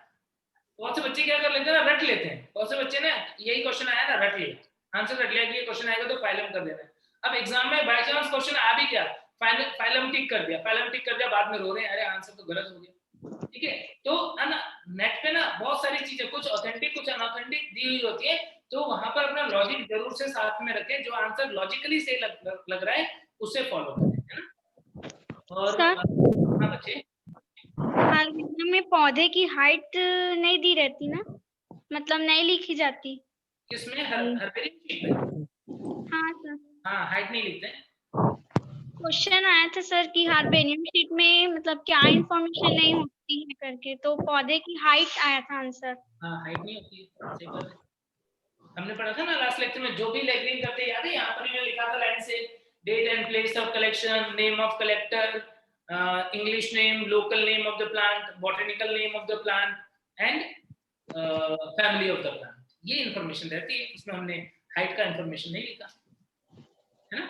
बहुत से बच्चे क्या कर लेते हैं ना, रट लेते हैं। बहुत से बच्चे ना, यही क्वेश्चन आया ना, रट लिया, आंसर रट लिया कि ये क्वेश्चन आएगा तो फाइलम कर देना। अब एग्जाम में बाय चांस क्वेश्चन आ भी गया, फाइलम टिक कर दिया, बाद में रो रहे हैं अरे आंसर तो गलत हो गया, ठीक है? तो नेट पे ना बहुत सारी चीजें, कुछ ऑथेंटिक कुछ अनऑथेंटिक दी हुई होती है, तो वहां पर अपना लॉजिक जरूर से साथ में रखें, जो आंसर लॉजिकली सही लग रहा है उसे फॉलो करें, है ना? और हाँ बच्चे, हार्मोनियम में पौधे की हाइट नहीं दी रहती ना, मतलब नहीं लिखी जाती। किसमें? हर्बेरियम शीट में? हाँ सर, हाँ, हाइट नहीं लिखते हैं। क्वेश्चन आया था सर कि हार्बेरियम शीट में मतलब क्या इंफॉर्मेशन नहीं होती है करके, तो पौधे की हाइट आया था आंसर। हाँ, हाइट नहीं होती है, सही बात है। हमने पढ़ा था ना लास्ट लेक्चर में, जो भी लेबलिंग करते याद है? यहाँ पर मैंने लिखा था लाइन से, date and place of collection, name of collector, English name, local name of the plant, botanical name of the plant and family of the plant. ये इंफॉर्मेशन रहती है, इसमें हमने हाइट का इंफॉर्मेशन नहीं लिखा, है ना?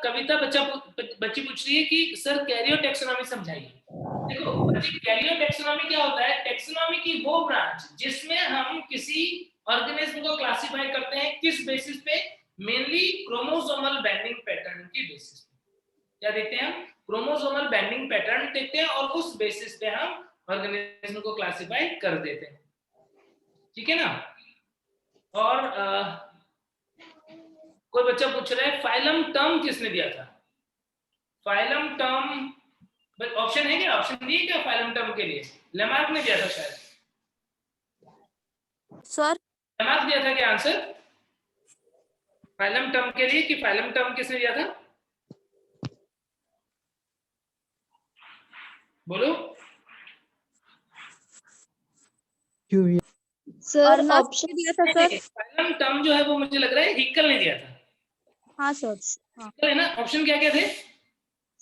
कविता बच्ची पूछ रही है कि सर कैरियो टैक्सोनॉमी समझाइए। देखो बच्ची, कैरियो टैक्सोनॉमी क्या होता है? टैक्सोनॉमी की वो ब्रांच जिसमें हम किसी ऑर्गेनिज्म को क्लासिफाई करते हैं, किस बेसिस पे? मेनली क्रोमोसोमल बैंडिंग पैटर्न की बेसिस पे। क्या देखते हैं हम? क्रोमोसोमल बैंडिंग पैटर्न देखते हैं और उस बेसिस पे हम ऑर्गेनिज्म को क्लासिफाई कर देते हैं, ठीक है ना? और कोई बच्चा पूछ रहा है फाइलम टर्म किसने दिया था? फाइलम टर्म ऑप्शन है क्या? ऑप्शन दिए क्या फाइलम टर्म के लिए? लेमार्क ने दिया था शायद। सर लेमार्क दिया था क्या आंसर फाइलम टर्म के लिए? कि फाइलम टर्म किसने दिया था? बोलो। सर ऑप्शन दिया था सर। फाइलम टर्म जो है वो मुझे लग रहा है हिकल ने दिया था। हाँ सर। हिकल है ना? ऑप्शन क्या क्या थे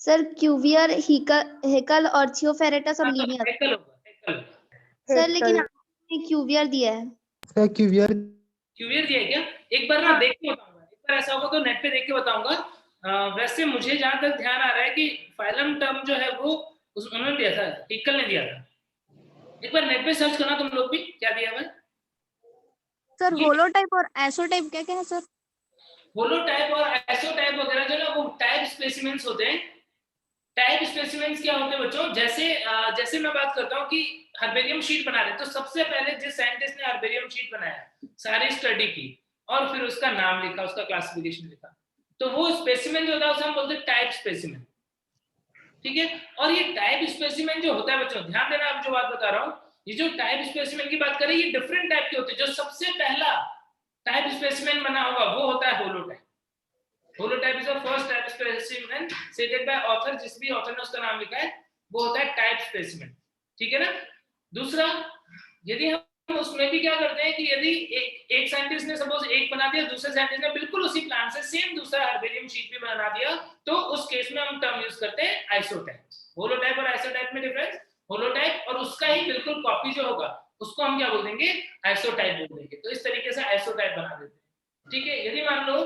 सर? क्यूवियर, हेकल और थियोफेरेटस और लीनियर। हिकल होगा, हिकल। सर लेकिन आपने क्यूवियर दिया है। सर क्यूवियर दिया है क्या? एक बार ना देख के बताऊंगा, एक बार ऐसा होगा तो नेट पे देख के बताऊंगा। वैसे मुझे जहां तक ध्यान आ रहा है कि फाइलम टर्म जो है वो उन्होंने दिया था, हिकल ने दिया था। एक बार नेट पे सर्च करना तुम लोग भी, क्या दिया है सर? होलोटाइप और एसोटाइप क्या क्या है सर? होलोटाइप और एसोटाइप वगैरह जो ना वो टाइप स्पेसिमेंस होते हैं। टाइप स्पेसिमेंस क्या होते हैं बच्चों? जैसे मैं बात करता हूँ कि हर्बेरियम शीट बना रहे, तो सबसे पहले जिस साइंटिस्ट ने हर्बेरियम शीट बनाया, सारी स्टडी की और फिर उसका नाम लिखा, उसका क्लासिफिकेशन लिखा, तो वो स्पेसिमेन जो होता है उसे हम बोलते हैं टाइप स्पेसिमेन, ठीक है? और ये टाइप स्पेसिमेन जो होता है बच्चों, ध्यान देना, आप जो बात बता रहा हूँ, ये जो टाइप स्पेसिमेन की बात करें, ये डिफरेंट टाइप के होते हैं। जो सबसे पहला टाइप स्पेसिमेन बना होगा वो होता है holotype. Holotype is the first type specimen stated by author, जिस भी ऑथर ने उसका नाम लिखा है वो होता है टाइप स्पेसिमेन, ठीक है ना? दूसरा, यदि हम उसमें भी क्या करते हैं कि यदि एक साइंटिस्ट ने सपोज एक बना दिया, दूसरे साइंटिस्ट ने बिल्कुल उसी प्लांट से सेम दूसरा हर्बेरियम शीट भी बना दिया, तो उस केस में हम टर्म यूज करते हैं आइसोटाइप। होलोटाइप और आइसोटाइप में डिफरेंस, होलोटाइप और उसका ही बिल्कुल कॉपी जो होगा उसको हम क्या बोल देंगे, आइसोटाइप बोल देंगे। तो इस तरीके से आइसोटाइप बना देते हैं। ठीक है, यदि मान लो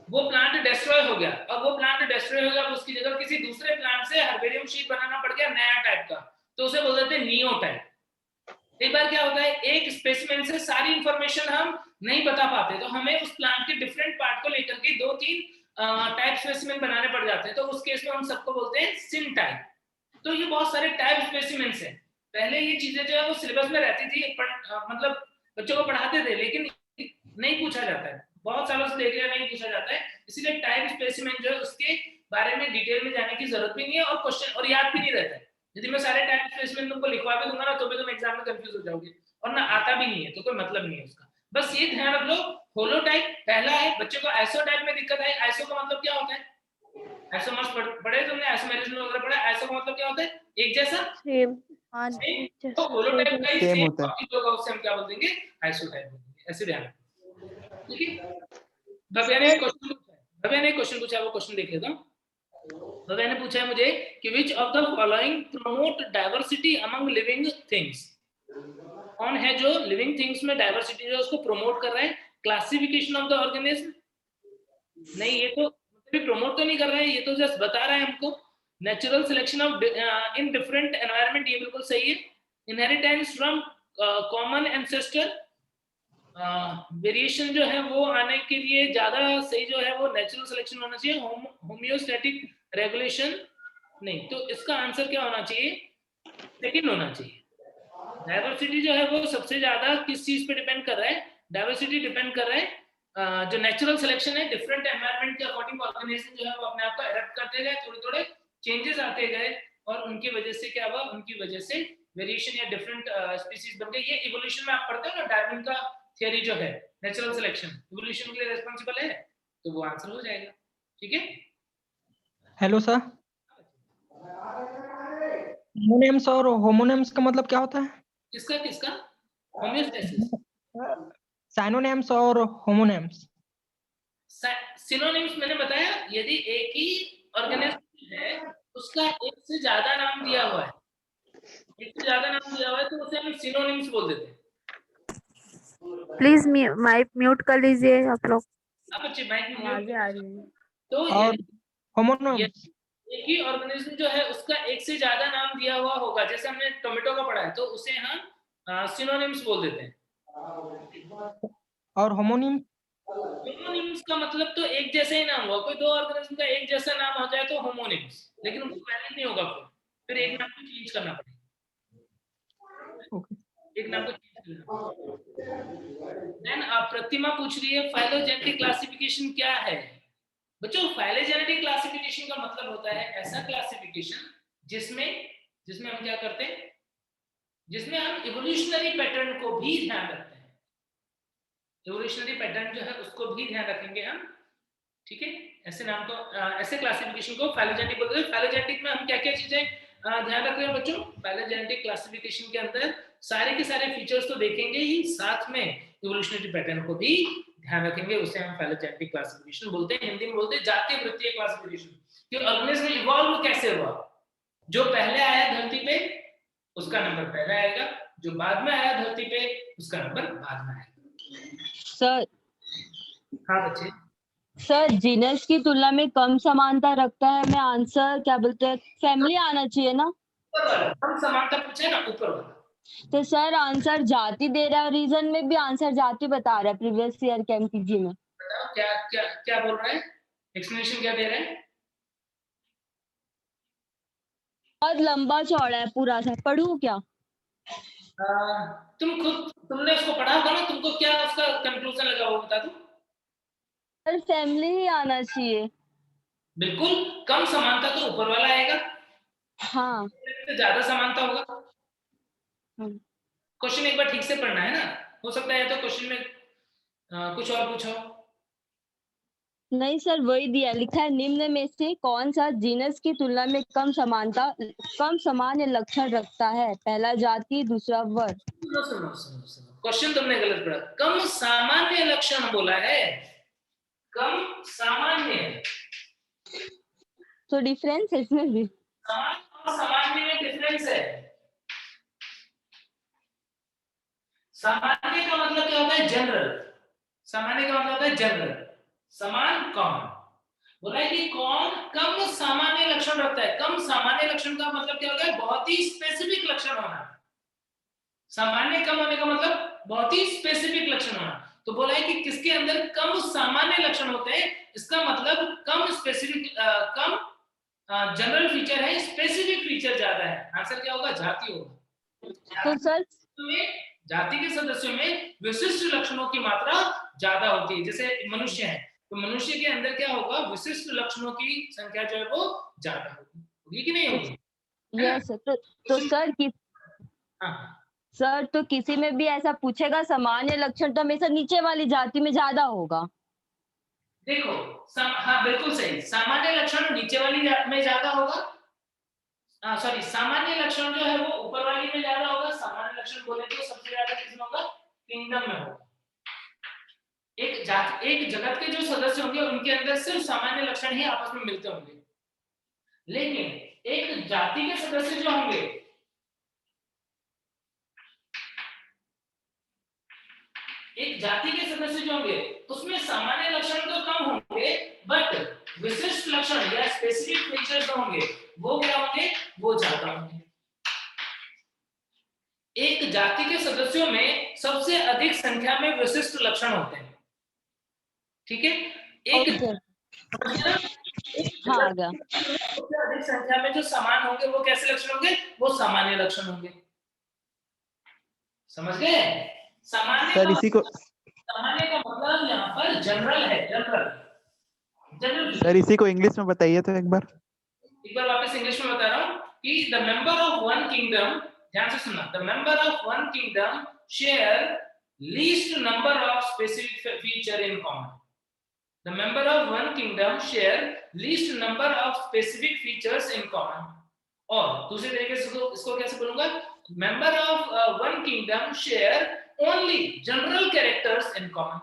वो प्लांट डिस्ट्रॉय हो गया, अब वो प्लांट डिस्ट्रॉय हो गया, उसकी जगह किसी दूसरे प्लांट से हर्बेरियम शीट बनाना पड़ गया नया टाइप का, तो उसे बोल देते हैं नियोटाइप। एक बार क्या होता है, एक स्पेसिमेन से सारी इंफॉर्मेशन हम नहीं बता पाते, तो हमें उस प्लांट के डिफरेंट पार्ट को लेकर के 2-3 टाइप स्पेसिमेन बनाने पड़ जाते हैं, तो उस केस में हम सबको बोलते हैं सिन टाइप। तो ये बहुत सारे टाइप स्पेसिमेंस हैं। पहले ये चीजें जो है वो सिलेबस में रहती थी, मतलब बच्चों को पढ़ाते थे, लेकिन नहीं पूछा जाता है, बहुत सालों से देख लिया नहीं पूछा जाता है, इसीलिए टाइप स्पेसिमेन जो है उसके बारे में डिटेल में जाने की जरूरत भी नहीं है, और क्वेश्चन और याद भी नहीं रहता है। यदि मैं सारे टाइप स्पेसिमेन तुमको लिखवा भी दूंगा ना, तो भी तुम एग्जाम में कंफ्यूज हो जाओगे, और ना आता भी नहीं है, तो कोई मतलब नहीं है उसका। बस ये ध्यान रख लो, होलोटाइप पहला है। बच्चों को आइसोटाइप में दिक्कत है, आइसो का मतलब क्या होता है, आइसोमर्स पढ़े तुमने, आइसोमेरिज्म वगैरह पढ़ा, आइसो का मतलब क्या होता है, एक जैसा, तो होलोटाइप का ही सेम सेम होता है। कॉपी होगा, उससे हम क्या बोल देंगे, आइसोटाइप बोल देंगे। ऐसे ध्यान रखो, ठीक है। भव्या ने क्वेश्चन पूछा, वो क्वेश्चन देख लेता हूं। भव्या ने पूछा है मुझे कि which of the following promote diversity among living things. कौन है जो लिविंग थिंग्स में डाइवर्सिटी जो उसको प्रमोट कर रहा है? क्लासिफिकेशन ऑफ द ऑर्गेनिज्म नहीं, ये तो प्रमोट तो नहीं कर रहा है, ये तो जस्ट बता रहा है हमको। Natural selection of in different environment, ये बिल्कुल सही है। Inheritance from common ancestor, variation जो है वो आने के लिए ज्यादा सही जो है वो नेचुरल सिलेक्शन होना चाहिए। होम्योस्टैटिक रेगुलेशन नहीं, तो इसका आंसर क्या होना चाहिए, सेकंड होना चाहिए। डाइवर्सिटी जो है वो सबसे ज्यादा किस चीज पे डिपेंड कर रहा है? डाइवर्सिटी डिपेंड कर रहा है जो नेचुरल सिलेक्शन है, डिफरेंट एनवायरनमेंट के अकॉर्डिंग ऑर्गेनिज्म जो है वो अपने आप को एडप्ट करते गए, थोड़े थोड़े चेंजेस आते गए, और उनकी वजह से क्या हुआ, उनकी वजह से वेरिएशन या डिफरेंट स्पीसीज बन गए। ये इवोल्यूशन में आप पढ़ते हो ना, डार्विन का थियरी जो है, नेचुरल सिलेक्शन इवोल्यूशन के लिए रिस्पांसिबल है, तो वो आंसर हो जाएगा। ठीक है, हेलो सर, होमोनिम्स और होमोनिम्स का मतलब क्या होता है? किसका किसका? होमियोस्टेसिस, साइनोनिम्स और होमोनिम्स। सिनोनिम्स मैंने बताया, यदि एक ही ऑर्गेनिज्म है उसका एक से ज्यादा नाम दिया हुआ है, एक से ज्यादा नाम दिया हुआ है, तो उसे हम सिनोनिम्स बोल देते हैं। प्लीज माइक म्यूट कर लीजिए आप लोग, अब बच्चे माइक में आवाजें आ रही है। तो और होमोनिम्स एक ही ऑर्गेनिज्म जो है उसका एक से ज्यादा नाम दिया हुआ होगा, जैसे हमने टोमेटो का पढ़ा है, तो उसे हम सिनोनिम्स बोल देते हैं। और होमोनिम होमोनिम्स का मतलब तो एक जैसा ही नाम होगा, कोई दो ऑर्गेनिज्म का एक जैसा नाम हो जाए तो होमोनिम्स, लेकिन उनको वैलिड नहीं होगा, फिर एक नाम को चेंज करना पड़ेगा, एक नाम को चेंज करना। देन प्रतिमा पूछ रही है फाइलोजेनेटिक क्लासिफिकेशन क्या है? बच्चों, फाइलोजेनेटिक क्लासिफिकेशन का मतलब होता है ऐसा क्लासिफिकेशन जिसमें हम क्या करते हैं, जिसमें हम इवोल्यूशनरी पैटर्न को भी ध्यान रखते हैं। इवोल्यूशनरी पैटर्न जो है उसको भी ध्यान रखेंगे हम। ठीक है, ऐसे नाम को ऐसे क्लासिफिकेशन को फाइलोजेनेटिक बोलते हैं। फाइलोजेनेटिक में हम क्या क्या चीजें ध्यान रख रहे हैं बच्चों? फाइलोजेनेटिक क्लासिफिकेशन के अंदर सारे के सारे फीचर्स तो देखेंगे ही, साथ में इवोल्यूशनरी पैटर्न को भी ध्यान रखेंगे, उसे हम फाइलोजेनेटिक क्लासिफिकेशन बोलते हैं। हिंदी में बोलते हैं जातीय वृत्तीय क्लासिफिकेशन, कि ऑर्गेनिज्म इवॉल्व कैसे हुआ। जो पहले आया धरती पे उसका नंबर पहले आएगा, जो बाद में आया धरती पे उसका नंबर बाद में आएगा। सर हाँ बच्चे, सर जीनस की तुलना में कम समानता रखता है, मैं आंसर क्या बोलते हैं, फैमिली आना चाहिए ना। ऊपर वाला हम समानता पूछे ना, ऊपर वाला। तो सर आंसर जाति दे रहा है, रीजन में भी आंसर जाति बता रहा है प्रीवियस ईयर के एमपीजी में। बताओ क्या क्या क्या बोल रहा है, एक्सप्लेनेशन क्या दे रहा है? बहुत लंबा चौड़ा है पूरा सा, पढ़ूं क्या? तुमने उसको पढ़ा होगा ना, तुमको क्या उसका कंक्लूजन लगा वो बता दो। सर फैमिली ही आना चाहिए। बिल्कुल, कम समानता तो ऊपर वाला आएगा, हाँ तो ज्यादा समानता होगा। क्वेश्चन एक बार ठीक से पढ़ना है ना, हो सकता है तो क्वेश्चन में कुछ और पूछो। नहीं सर, वही दिया लिखा है, निम्न में से कौन सा जीनस की तुलना में कम सामान्य लक्षण रखता है? पहला जाति, दूसरा वर्ग। सुनो सुनो सुनो सुनो, क्वेश्चन तुमने गलत पढ़ा, कम सामान्य लक्षण बोला है, कम सामान्य। तो डिफरेंस है इसमें भी। सामान्य और सामान्य में डिफरेंस है। सामान्य का मतलब क्या होता है? जनरल। सामान्य का मतलब होता है जनरल, समान, कॉमन। बोला है कि कौन कम सामान्य लक्षण रखता है। कम सामान्य लक्षण का मतलब क्या होता है? बहुत ही स्पेसिफिक लक्षण होना। सामान्य कम होने का मतलब बहुत ही स्पेसिफिक लक्षण होना। तो बोला है कि किसके अंदर कम सामान्य लक्षण होते हैं, इसका मतलब कम स्पेसिफिक, कम जनरल फीचर है, स्पेसिफिक फीचर ज्यादा है। आंसर क्या होगा? जाति होगा। तो सर जाति के सदस्यों में विशिष्ट लक्षणों की मात्रा ज्यादा होती है। जैसे मनुष्य है, तो मनुष्य के अंदर क्या होगा? विशिष्ट लक्षणों की संख्या जो है वो ज्यादा होगी कि नहीं होगी? यस। तो सर तो किसी में भी ऐसा पूछेगा सामान्य लक्षण तो हमेशा नीचे वाली जाति में ज्यादा होगा। देखो हाँ बिल्कुल सही, सामान्य लक्षण नीचे वाली में ज्यादा होगा, सॉरी सामान्य लक्षण जो है वो ऊपर वाली में ज्यादा होगा। सामान्य लक्षण बोले तो सबसे ज्यादा किसमें होगा? किंगडम में होगा। एक जगत के जो सदस्य होंगे उनके अंदर सिर्फ सामान्य लक्षण ही आपस में मिलते होंगे, लेकिन एक जाति के सदस्य जो होंगे, एक जाति के सदस्य जो होंगे उसमें सामान्य लक्षण तो कम होंगे, बट विशिष्ट लक्षण या स्पेसिफिक फीचर्स जो होंगे वो क्या होंगे? वो ज्यादा होंगे। एक जाति के सदस्यों में सबसे अधिक संख्या में विशिष्ट लक्षण होते हैं, ठीक है? हाँ गया। सबसे अधिक संख्या में जो समान होंगे वो कैसे लक्षण होंगे? वो सामान्य लक्षण होंगे। समझ गए? सामान्य सर इसी को सामान्य का मतलब यहाँ पर जनरल है, जनरल। सर इसी को इंग्लिश में बताइए तो एक बार वापस इंग्लिश में बता रहा हूँ कि the member of one kingdom, ध्यान से सुनना, the member of one kingdom share least number of specific feature in common. The member of one kingdom share least number of specific features in common. और दूसरे तरीके से इसको कैसे बोलूंगा? Member of one kingdom share only general characters in common।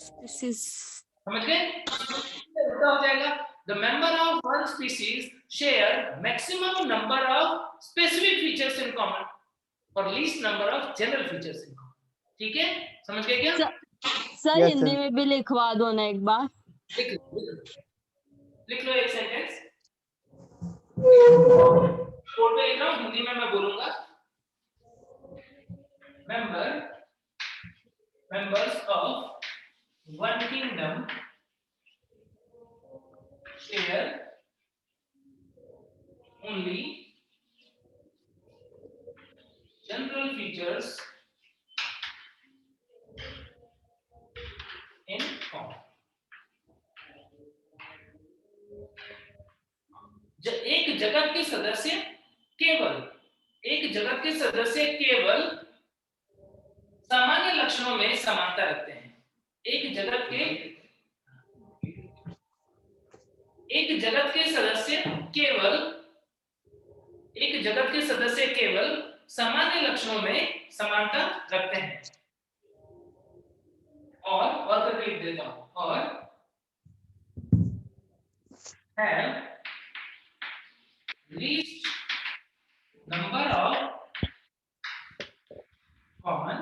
समझ गए? हो जाएगा the member of one species share maximum number of specific features in common और least number of general features in common। ठीक है? समझ गए क्या? Sir Yes, Hindi sir. में भी लिखवा दो ना एक बार। लिख लो एक सेंटेंस। कोड पे लिख रहा हूँ, हिंदी में मैं बोलूंगा। members of one kingdom share only general features in common। एक जगत के सदस्य केवल सामान्य लक्षणों में समानता रखते हैं। एक जगत के सदस्य केवल सामान्य लक्षणों में समानता रखते हैं। और करके लिख देता हूं, और have least number of common,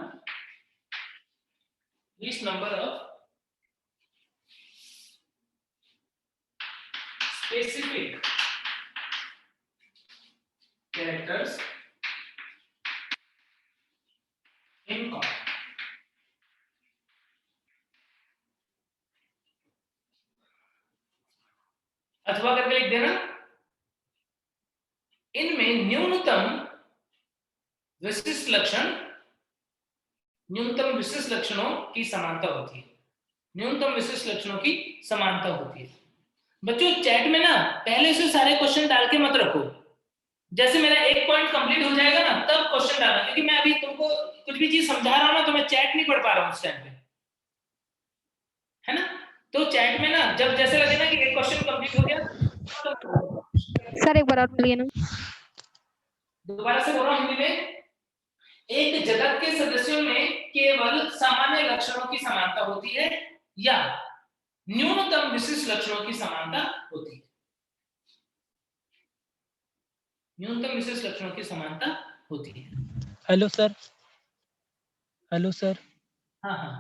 least number of specific characters in common। अथवा करके लिख देना, इनमें न्यूनतम विशिष्ट लक्षणों की समानता होती है। न्यूनतम विशिष्ट लक्षणों की समानता होती है। बच्चों चैट में ना पहले से सारे क्वेश्चन डाल के मत रखो, जैसे मेरा एक पॉइंट कंप्लीट हो जाएगा ना तब क्वेश्चन डालना, क्योंकि मैं अभी तुमको कुछ भी चीज समझा रहा हूं ना तो मैं चैट नहीं पढ़ पा रहा हूं उस टाइम पे, है ना? तो चैट में ना जब जैसे लगे ना कि एक क्वेश्चन कंप्लीट हो गया, सर एक बार और बोलिए ना। दोबारा से बोल रहा हूं हिंदी में, एक जगत के सदस्यों में केवल सामान्य लक्षणों की समानता होती है या न्यूनतम विशिष्ट लक्षणों की समानता होती है? न्यूनतम विशिष्ट लक्षणों की समानता होती है। Hello sir. Hello sir. हाँ हाँ,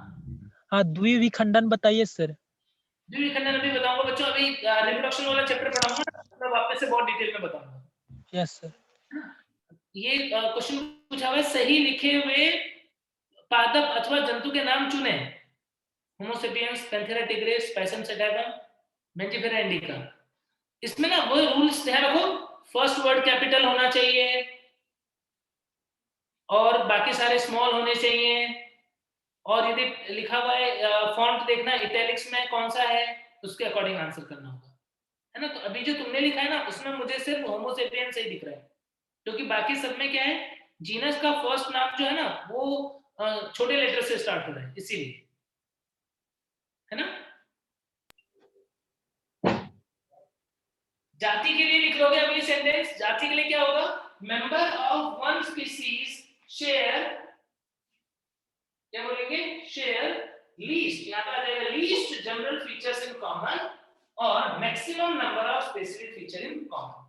हाँ, द्विविखंडन बताइए सर। द्विविखंडन अभी बताऊंगा बच्चों, अभी रिप्रोडक्शन वाला चैप्टर पढ़ाऊंगा, मतलब वापस से बहुत डिटेल में बताऊंगा। Yes sir. ये क्वेश्चन पूछा हुआ है, सही लिखे हुए पादप अथवा जंतु के नाम चुने। होमोसेपियंस, पैंथेरा टिग्रिस, पैसन सेटागम, मेंजिफेरा इंडिका। इसमें ना वो रूल्स ध्यान रखो, फर्स्ट वर्ड कैपिटल होना चाहिए और बाकी सारे स्मॉल होने चाहिए, और यदि लिखा हुआ है फॉन्ट देखना इटैलिक्स में कौन सा है, उसके अकॉर्डिंग आंसर करना होगा, है ना। तो अभी जो तुमने लिखा है ना, उसमें मुझे सिर्फ होमोसेपियंस ही दिख रहा है, क्योंकि बाकी सब में क्या है, जीनस का फर्स्ट नाम जो है ना वो छोटे लेटर से स्टार्ट हो रहा है, इसीलिए, है ना। जाति के लिए लिख लोगे अभी सेंटेंस, जाति के लिए क्या होगा, member of one species share, क्या बोलेंगे, शेयर लीस्ट, यहां पर आ जाएगा least general features in common और maximum number of specific feature in common.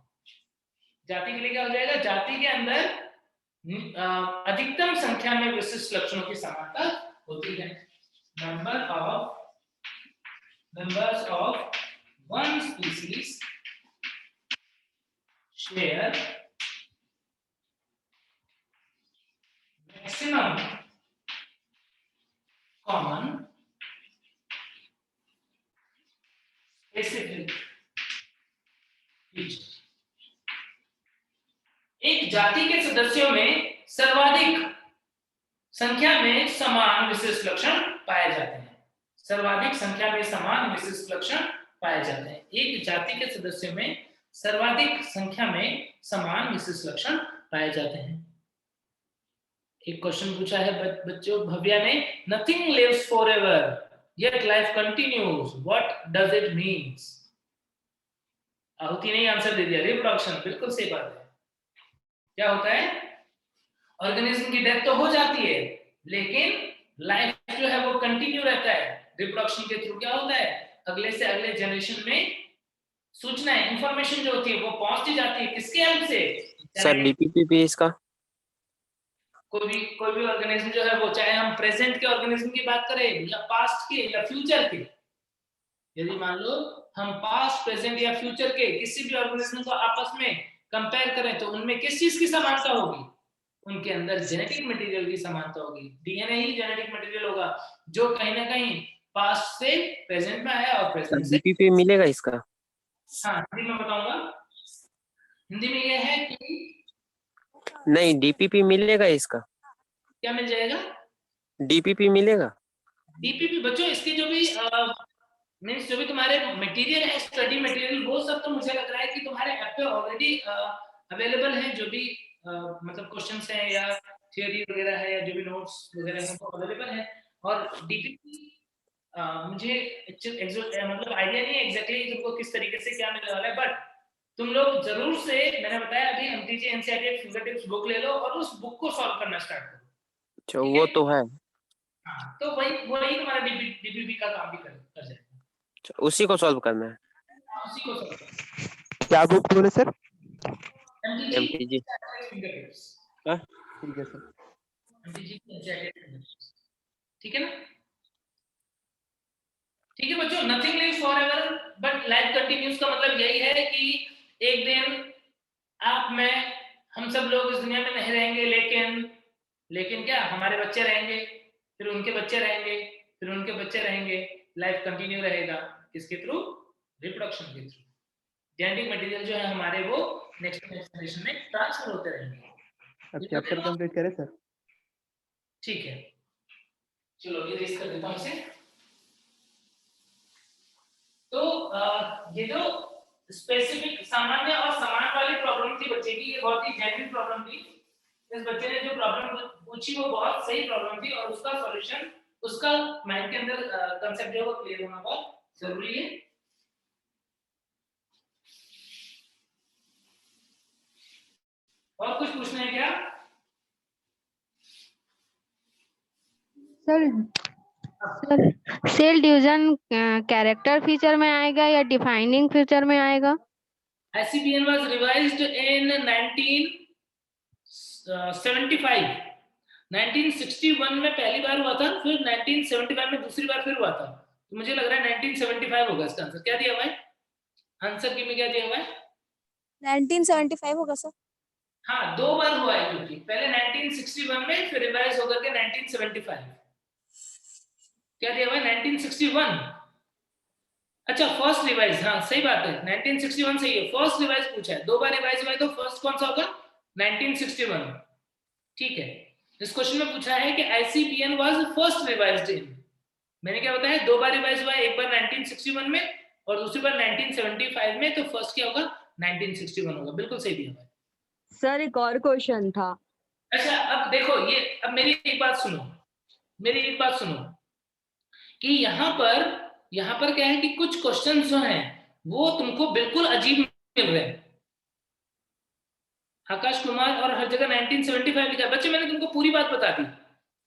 जाति के लिए क्या हो जाएगा, जाति के अंदर अधिकतम संख्या में विशिष्ट लक्षणों की समानता होती है। members of one species share maximum common specific feature। एक जाति के सदस्यों में सर्वाधिक संख्या में समान विशिष्ट लक्षण पाए जाते हैं। सर्वाधिक संख्या में समान विशिष्ट लक्षण पाए जाते हैं। एक जाति के सदस्यों में सर्वाधिक संख्या में समान विशिष्ट लक्षण पाए जाते हैं। एक क्वेश्चन पूछा है बच्चों भव्या ने, nothing lives forever yet life continues, what does it means? Ahuti ने आंसर दे दिया, रिप्रोडक्शन, बिल्कुल सही बात है। क्या होता है, ऑर्गेनिज्म की डेथ तो हो जाती है, लेकिन लाइफ जो है वो कंटिन्यू रहता है। रिप्रोडक्शन के थ्रू क्या होता है, अगले से अगले जनरेशन में सूचनाएं, इंफॉर्मेशन जो होती है वो पहुंचती जाती है, किसके हेल्प से? सर डीपीपी इसका कोई भी ऑर्गेनिज्म जो है वो, चाहे हम प्रेजेंट के ऑर्गेनिज्म की बात करें या पास्ट के या फ्यूचर के, यदि मान लो हम पास्ट, प्रेजेंट या फ्यूचर के किसी भी ऑर्गेनिज्म को आपस में कंपेयर करें तो उनमें किस चीज की समानता होगी? उनके अंदर जेनेटिक मटेरियल की समानता होगी। डीएनए ही जेनेटिक मटेरियल होगा जो कहीं ना कहीं पास्ट से प्रेजेंट में आया और प्रेजेंट से डीपीपी मिलेगा इसका? हाँ, हिंदी में बताऊंगा। हिंदी में यह है कि नहीं, डीपीपी मिलेगा इसका? क्या मिल जाएगा? डीपीपी मिलेगा? डीपीपी बच्चों इसके जो भी मींस जो भी तुम्हारे मटेरियल है, स्टडी मटेरियल, वो सब तो मुझे लग रहा है कि तुम्हारे ऐप पे ऑलरेडी अवेलेबल है। जो भी मतलब क्वेश्चंस हैं या थियरी वगैरह है या जो भी नोट्स वगैरह हैं वो अवेलेबल है। और डीपीपी मुझे मतलब आइडिया नहीं है एग्जैक्टली तुमको किस तरीके से क्या मिलने वाला है, बट तुम लोग जरूर से, मैंने बताया अभी MTJ NCERT finger tips book ले लो और उस बुक को सॉल्व करना स्टार्ट करो। अच्छा, वो तो है। हाँ, तो वही तुम्हारा डीपीपी का काम भी कर जाएगा। अच्छा, उसी को सॉल्व करना है? उसी को सॉल्व करना। क्या बुक बोले सर? एमटीजी। हाँ ठीक है सर। ठीक है ना? ठीक है बच्चों, nothing lives forever but life continues का मतलब यही है कि एक दिन आप, मैं, हम सब लोग इस दुनिया में नहीं रहेंगे, लेकिन क्या, हमारे बच्चे रहेंगे, फिर उनके बच्चे रहेंगे, फिर उनके बच्चे रहेंगे। लाइफ कंटिन्यू रहेगा किसके थ्रू? रिप्रोडक्शन के थ्रू। जेनेटिक मटेरियल जो है हमारे वो नेक्स्ट जनरेशन में ट्रांसफर होते रहेंगे। अब चैप्टर कंप्लीट करें सर? ठीक है, चलो ये रेस कर देता हूं इसे। तो ये जो स्पेसिफिक, सामान्य और समान वाली प्रॉब्लम थी बच्चे की, ये बहुत ही जेन्युइन प्रॉब्लम थी। इस बच्चे ने जो प्रॉब्लम पूछी वो बहुत सही प्रॉब्लम थी और उसका सॉल्यूशन, उसका माइंड के अंदर कांसेप्ट जो है वो क्लियर होना बहुत जरूरी है। और कुछ पूछना है क्या? Sir cell division character feature में आएगा या डिफाइनिंग फीचर में आएगा? ICBN was revised in 1975. 1961 में पहली बार हुआ था, फिर 1975 में दूसरी बार फिर हुआ था। तो मुझे लग रहा है 1975 होगा इसका आंसर। क्या दिया हुआ है आंसर की में? क्या दिया हुआ है? 1975 होगा सर। हाँ, 2 बार हुआ है, क्योंकि पहले 1961 में, फिर रिवाइज होकर के 1975। क्या दिया हुआ है? 1961। अच्छा, फर्स्ट रिवाइज, हाँ सही बात है, 1961 सही है। फर्स्ट रिवाइज पूछा है, 2 बार रिवाइज हुआ है, तो फर्स्ट कौन सा होगा? 1961। ठीक है। इस क्वेश्चन में पूछा है कि ICBN वाज फर्स्ट रिवाइज्ड इन, मैंने क्या बताया? 2 बार रिवाइज हुआ है, एक बार 1961 में और दूसरी बार 1975 में, तो फर्स्ट क्या होगा? 1961 होगा। बिल्कुल सही दिया हुआ है। सर एक और क्वेश्चन था। अच्छा, अब देखो ये, अब मेरी एक बात सुनो, कि यहाँ पर क्या है कि कुछ क्वेश्चंस जो हैं वो तुमको बिल्कुल अजीब मिल रहे हैं। आकाश कुमार और हर जगह 1975 लिखा है। बच्चे मैंने तुमको पूरी बात बता दी।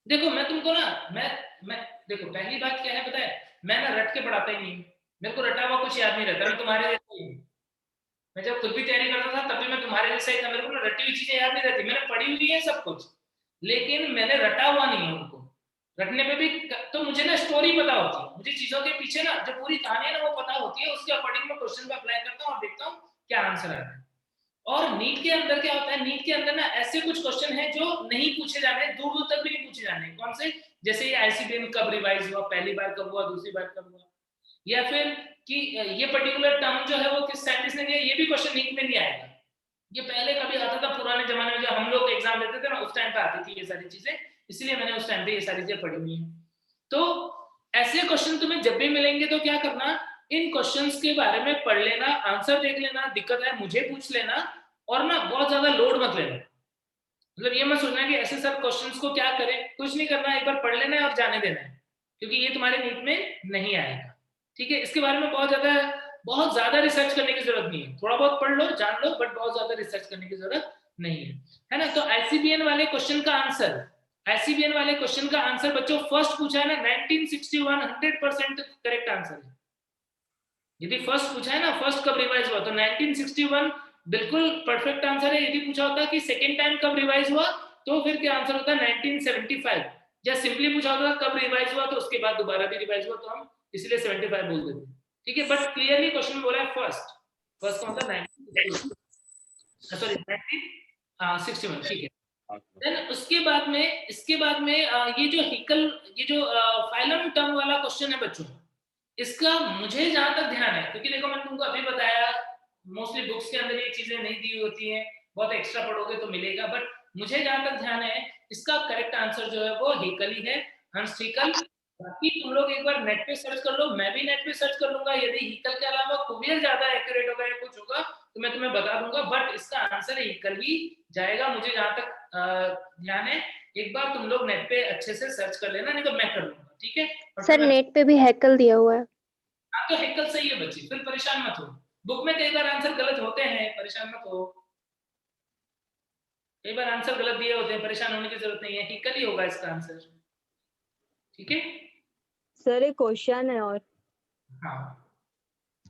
देखो मैं तुमको ना, मैं देखो, पहली बात क्या है पता है? मैं ना रट के पढ़ाता ही नहीं, मेरे को रटा हुआ कुछ याद नहीं रहता। मैं तुम्हारे जैसा ही हूं। मैं जब खुद भी तैयारी करता था तब भी मैं तुम्हारे जैसा ही था, मेरे को ना रटी हुई चीजें याद नहीं रहती। मैंने पढ़ी हुई है सब कुछ, लेकिन मैंने रटा हुआ नहीं है उनको। रटने पे भी तो मुझे ना स्टोरी पता होती है, मुझे चीजों के पीछे ना जो पूरी कहानी है ना वो पता होती है, उसके अकॉर्डिंग मैं क्वेश्चन को अप्लाई करता हूँ और देखता हूँ क्या आंसर आता है। और नीट के अंदर क्या होता है? नीट के अंदर ना ऐसे कुछ क्वेश्चन है जो नहीं पूछे जाने, दूर दूर तक भी नहीं पूछे जाने। कौन से? जैसे ये ICBN कब रिवाइज हुआ, पहली बार कब हुआ, दूसरी बार कब हुआ, या फिर कि ये पर्टिकुलर टर्म जो है वो किस साइंटिस्ट ने दिया, ये भी क्वेश्चन नीट में नहीं आएगा। ये पहले कभी आता था पुराने जमाने में, जब हम लोग एग्जाम देते थे ना, उस टाइम पे आती थी ये सारी चीजें, इसलिए मैंने उस टाइम पे ये सारी चीजें पढ़ी हुई हैं। तो ऐसे क्वेश्चन तुम्हें जब भी मिलेंगे तो क्या करना? इन क्वेश्चंस के बारे में पढ़ लेना, आंसर देख लेना, दिक्कत है मुझे पूछ लेना, और ना बहुत ज्यादा लोड मत लेना। मतलब ये मत सोचना कि ऐसे सब क्वेश्चंस को क्या करें, कुछ नहीं करना, एक बार पढ़ लेना है और जाने देना है, क्योंकि ये तुम्हारे नीट में नहीं आएगा। ठीक है, इसके बारे में बहुत ज्यादा रिसर्च करने की जरूरत नहीं है। थोड़ा बहुत पढ़ लो, जान लो, बट बहुत ज्यादा रिसर्च करने की जरूरत नहीं है ना? तो ICBN वाले क्वेश्चन का आंसर बच्चों फर्स्ट पूछा है ना 1961, 100% करेक्ट आंसर है। यदि फर्स्ट पूछा है ना, फर्स्ट कब रिवाइज हुआ, तो 1961 बिल्कुल परफेक्ट आंसर है। यदि पूछा होता कि सेकेंड टाइम कब रिवाइज हुआ, तो फिर क्या आंसर होता 1975। या सिंपली पूछा होता कब रिवाइज हुआ, तो उसके बाद दोबारा भी रिवाइज हुआ, तो हम इसलिए 75 बोल देते हैं। ठीक है, बट क्लियरली क्वेश्चन बोला है फर्स्ट कौन था? 1961। ठीक है। देन इसके बाद में ये जो फाइलम टर्म वाला क्वेश्चन है बच्चों, इसका मुझे जहां तक ध्यान है, क्योंकि देखो मैंने तुमको अभी बताया मोस्टली बुक्स के अंदर ये चीजें नहीं दी होती हैं, बहुत एक्स्ट्रा पढ़ोगे तो मिलेगा, बट मुझे जहां तक ध्यान है इसका करेक्ट आंसर जो है वो हेकल ही है, हंस हेकल। बाकी तुम लोग एक बार नेट पे सर्च कर लो, मैं भी नेट पे सर्च कर लूंगा। यदि हेकल के अलावा कुवियल ज्यादा एक्यूरेट होगा या कुछ होगा तो मैं तुम्हें बता दूंगा, बट इसका आंसर हेकल ही जाएगा मुझे जहां तक ध्यान है। एक बार तुम लोग नेट पे अच्छे से सर्च कर लेना, नहीं तो मैं कर लूंगा। ठीक है सर नेट पे भी हैकल दिया हुआ है। हाँ तो हेकल सही है बच्चे, फिर परेशान मत हो। बुक में कई बार आंसर गलत होते हैं, परेशान मत हो। कई बार आंसर गलत दिए होते हैं, परेशान होने की जरूरत नहीं है, हेकल ही होगा इसका आंसर। ठीक है सर एक क्वेश्चन है और। हाँ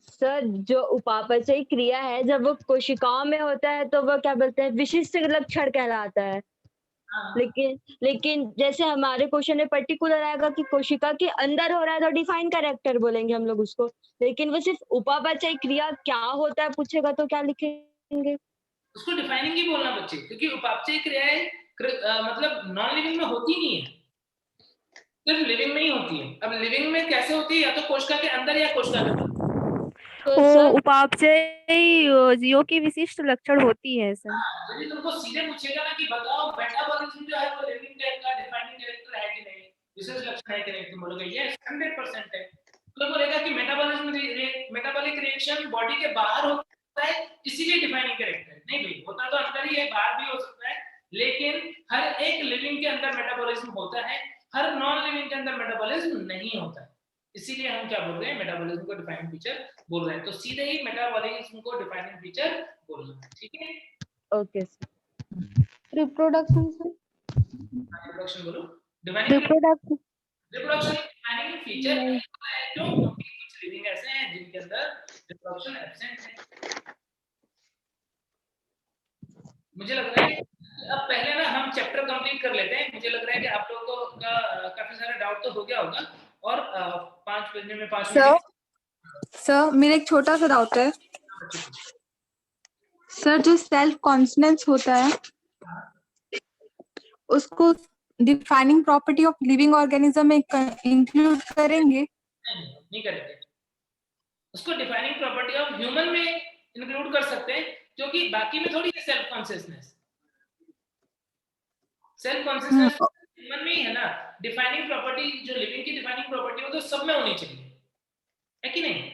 सर जो उपापचयी क्रिया है जब वो कोशिकाओं में होता है तो वो क्या बोलते हैं? विशिष्ट लक्षण कहलाता है। लेकिन जैसे हमारे क्वेश्चन में पर्टिकुलर आएगा कि कोशिका के अंदर हो रहा है तो डिफाइन कैरेक्टर बोलेंगे हम लोग उसको, लेकिन वो सिर्फ उपापचयी क्रिया क्या होता है पूछेगा तो क्या लिखेंगे? उसको डिफाइनिंग ही बोलना बच्चे, क्योंकि उपापचयी क्रियाएं मतलब नॉन लिविंग में होती नहीं है, सिर्फ लिविंग में ही होती है। अब लिविंग में कैसे होती है? या तो कोशिका के अंदर या कोशिका के बाहर। उपापचयी जीवों की विशिष्ट लक्षण होती है सर। यदि तुमको सीधे पूछेगा ना कि बताओ मेटाबॉलिज्म जो है वो लिविंग टाइप का डिफाइनिंग कैरेक्टर है कि नहीं, विशेष लक्षण है कि नहीं, तुम बोलोगे यस 100% है। तो बोलेगा कि मेटाबॉलिक रिएक्शन बॉडी के बाहर होता है इसीलिए डिफाइनिंग कैरेक्टर है। नहीं भाई, होता तो अंदर ही है, बाहर भी हो सकता है, लेकिन हर एक लिविंग के अंदर मेटाबॉलिज्म होता है, हर नॉन लिविंग के अंदर मेटाबॉलिज्म नहीं होता है। इसीलिए हम क्या बोल रहे हैं? मेटाबॉलिज्म को डिफाइनिंग फीचर बोल रहे हैं, तो सीधे ही मेटाबॉलिज्म को डिफाइनिंग फीचर बोलना है। ठीक है okay sir. Reproduction sir, reproduction बोलो। Defining reproduction reproduction defining feature नहीं होता है, क्यों? क्योंकि कुछ लिविंग ऐसे हैं जिनके अंदर रिप्रोडक्शन एब्सेंट है। मुझे लग रहा है अब पहले ना हम चैप्टर कंप्लीट कर लेते हैं। मुझे लग रहा है कि आप लोगों का काफी सारा डाउट तो हो गया होगा, और 5 बजने में 5 मिनट। सर मेरा एक छोटा सा डाउट है सर, जो सेल्फ कॉन्फिडेंस होता है उसको defining property of living organism में इंक्लूड करेंगे? नहीं करेंगे, उसको डिफाइनिंग प्रॉपर्टी ऑफ ह्यूमन में इंक्लूड कर सकते हैं, क्योंकि बाकी में थोड़ी सेल्फ कॉन्शियसनेस ह्यूमन में ही है ना। डिफाइनिंग प्रॉपर्टी जो लिविंग की डिफाइनिंग प्रॉपर्टी हो तो सब में होनी चाहिए, है कि नहीं?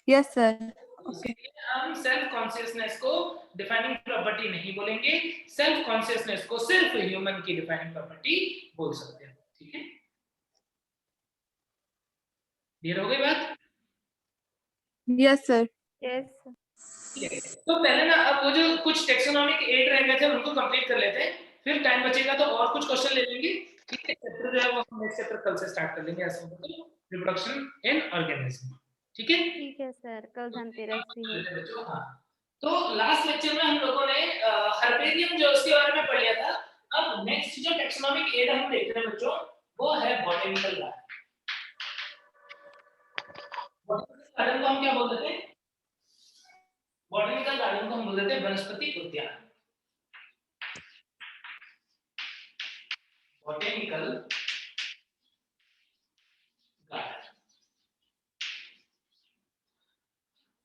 Yes sir. ओके, हम सेल्फ कॉन्शियसनेस को डिफाइनिंग प्रॉपर्टी नहीं बोलेंगे, सेल्फ कॉन्शियसनेस को सिर्फ ह्यूमन की डिफाइनिंग प्रॉपर्टी बोल सकते हैं। ठीक है, क्लियर हो गई बात? Yes sir. यस। तो पहले ना अब वो जो कुछ टेक्सोनॉमिक एड रह गए थे उनको कंप्लीट कर लेते हैं, फिर टाइम बचेगा तो और कुछ क्वेश्चन ले लेंगे। ठीक है, चैप्टर जो है वो हम नेक्स्ट चैप्टर कल से स्टार्ट कर लेंगे, ऐसा होगा तो रिप्रोडक्शन इन ऑर्गेनिज्म। ठीक है, ठीक है सर, कल धनतेरस भी है। बच्चों हाँ, तो लास्ट लेक्चर में हम लोगों ने हर्बेरियम जो उसके बारे में पढ़ लिया था। अब नेक्स्ट जो टेक्सोनॉमिक एड हम देख रहे हैं बच्चों, वो है बॉटनिकल गार्डन। बॉटनिकल गार्डन को हम क्या बोल देते हैं? बॉटनिकल गार्डन को हम बोल देते हैं वनस्पति उद्यान। बॉटनिकल गार्डन,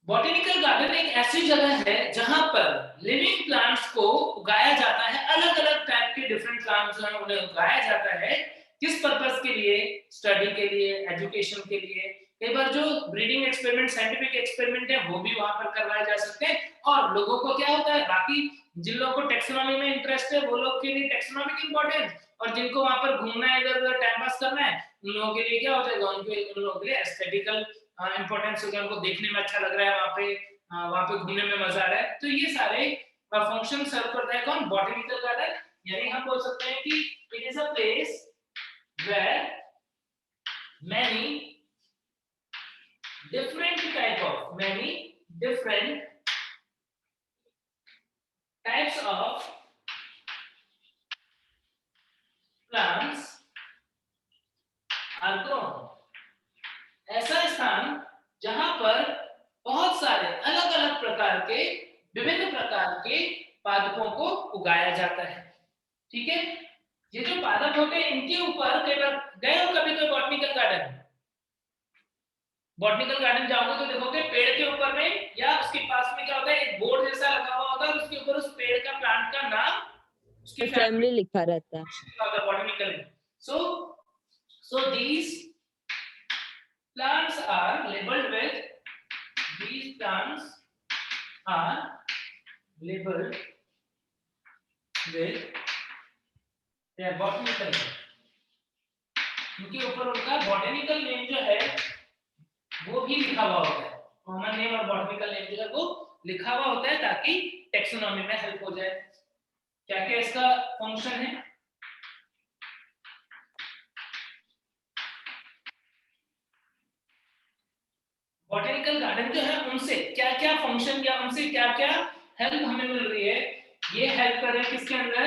बॉटनिकल गार्डन एक ऐसी जगह है जहां पर लिविंग प्लांट्स को उगाया जाता है। अलग अलग टाइप के डिफरेंट प्लांट्स हैं, उन्हें उगाया जाता है। किस पर्पस के लिए? स्टडी के लिए, एजुकेशन के लिए। कई बार जो ब्रीडिंग एक्सपेरिमेंट, साइंटिफिक एक्सपेरिमेंट है वो भी वहां पर करवाए जा सकते हैं। और लोगों को क्या होता है, बाकी जिन लोगों को टेक्सोनॉमी में इंटरेस्ट है वो लोग के लिए टेक्सोनॉमिक इंपॉर्टेंस, और जिनको वहां पर घूमना है, इधर उधर टाइम पास करना है, उन लोगों के लिए क्या हो जाएगा, उन लोगों के लिए एस्थेटिकल इंपॉर्टेंस हो गया, उनको देखने में अच्छा लग रहा है, वहां पे घूमने में मजा आ रहा है। तो ये सारे फंक्शन सर्व करता है कौन? Botanical garden. यानी हम बोल सकते हैं कि it is a place where many different types of plants are grown। ऐसा स्थान जहां पर बहुत सारे अलग अलग प्रकार के, विभिन्न प्रकार के पादपों को उगाया जाता है। ठीक है, ये जो पादप होते हैं इनके ऊपर कई बार गए हो कभी तो बॉटनिकल गार्डन जाओगे तो देखोगे पेड़ के ऊपर में या उसके पास में क्या होता है, एक बोर्ड जैसा लगा हुआ होता है और उसके ऊपर उस पेड़ का, प्लांट का नाम, उसकी फैमिली लिखा रहता है। Botanical. so these plants are labeled with their botanical name। इनके ऊपर उनका बॉटनिकल नेम जो है वो भी लिखा हुआ होता है। कॉमन नेम और बॉटनिकल नेम जो है वो लिखा हुआ होता है ताकि टेक्सोनॉमी में हेल्प हो जाए। क्या क्या इसका फंक्शन है? बॉटनिकल गार्डन जो है उनसे क्या क्या फंक्शन या उनसे क्या क्या हेल्प हमें मिल रही है? ये हेल्प कर रहे हैं किसके अंदर?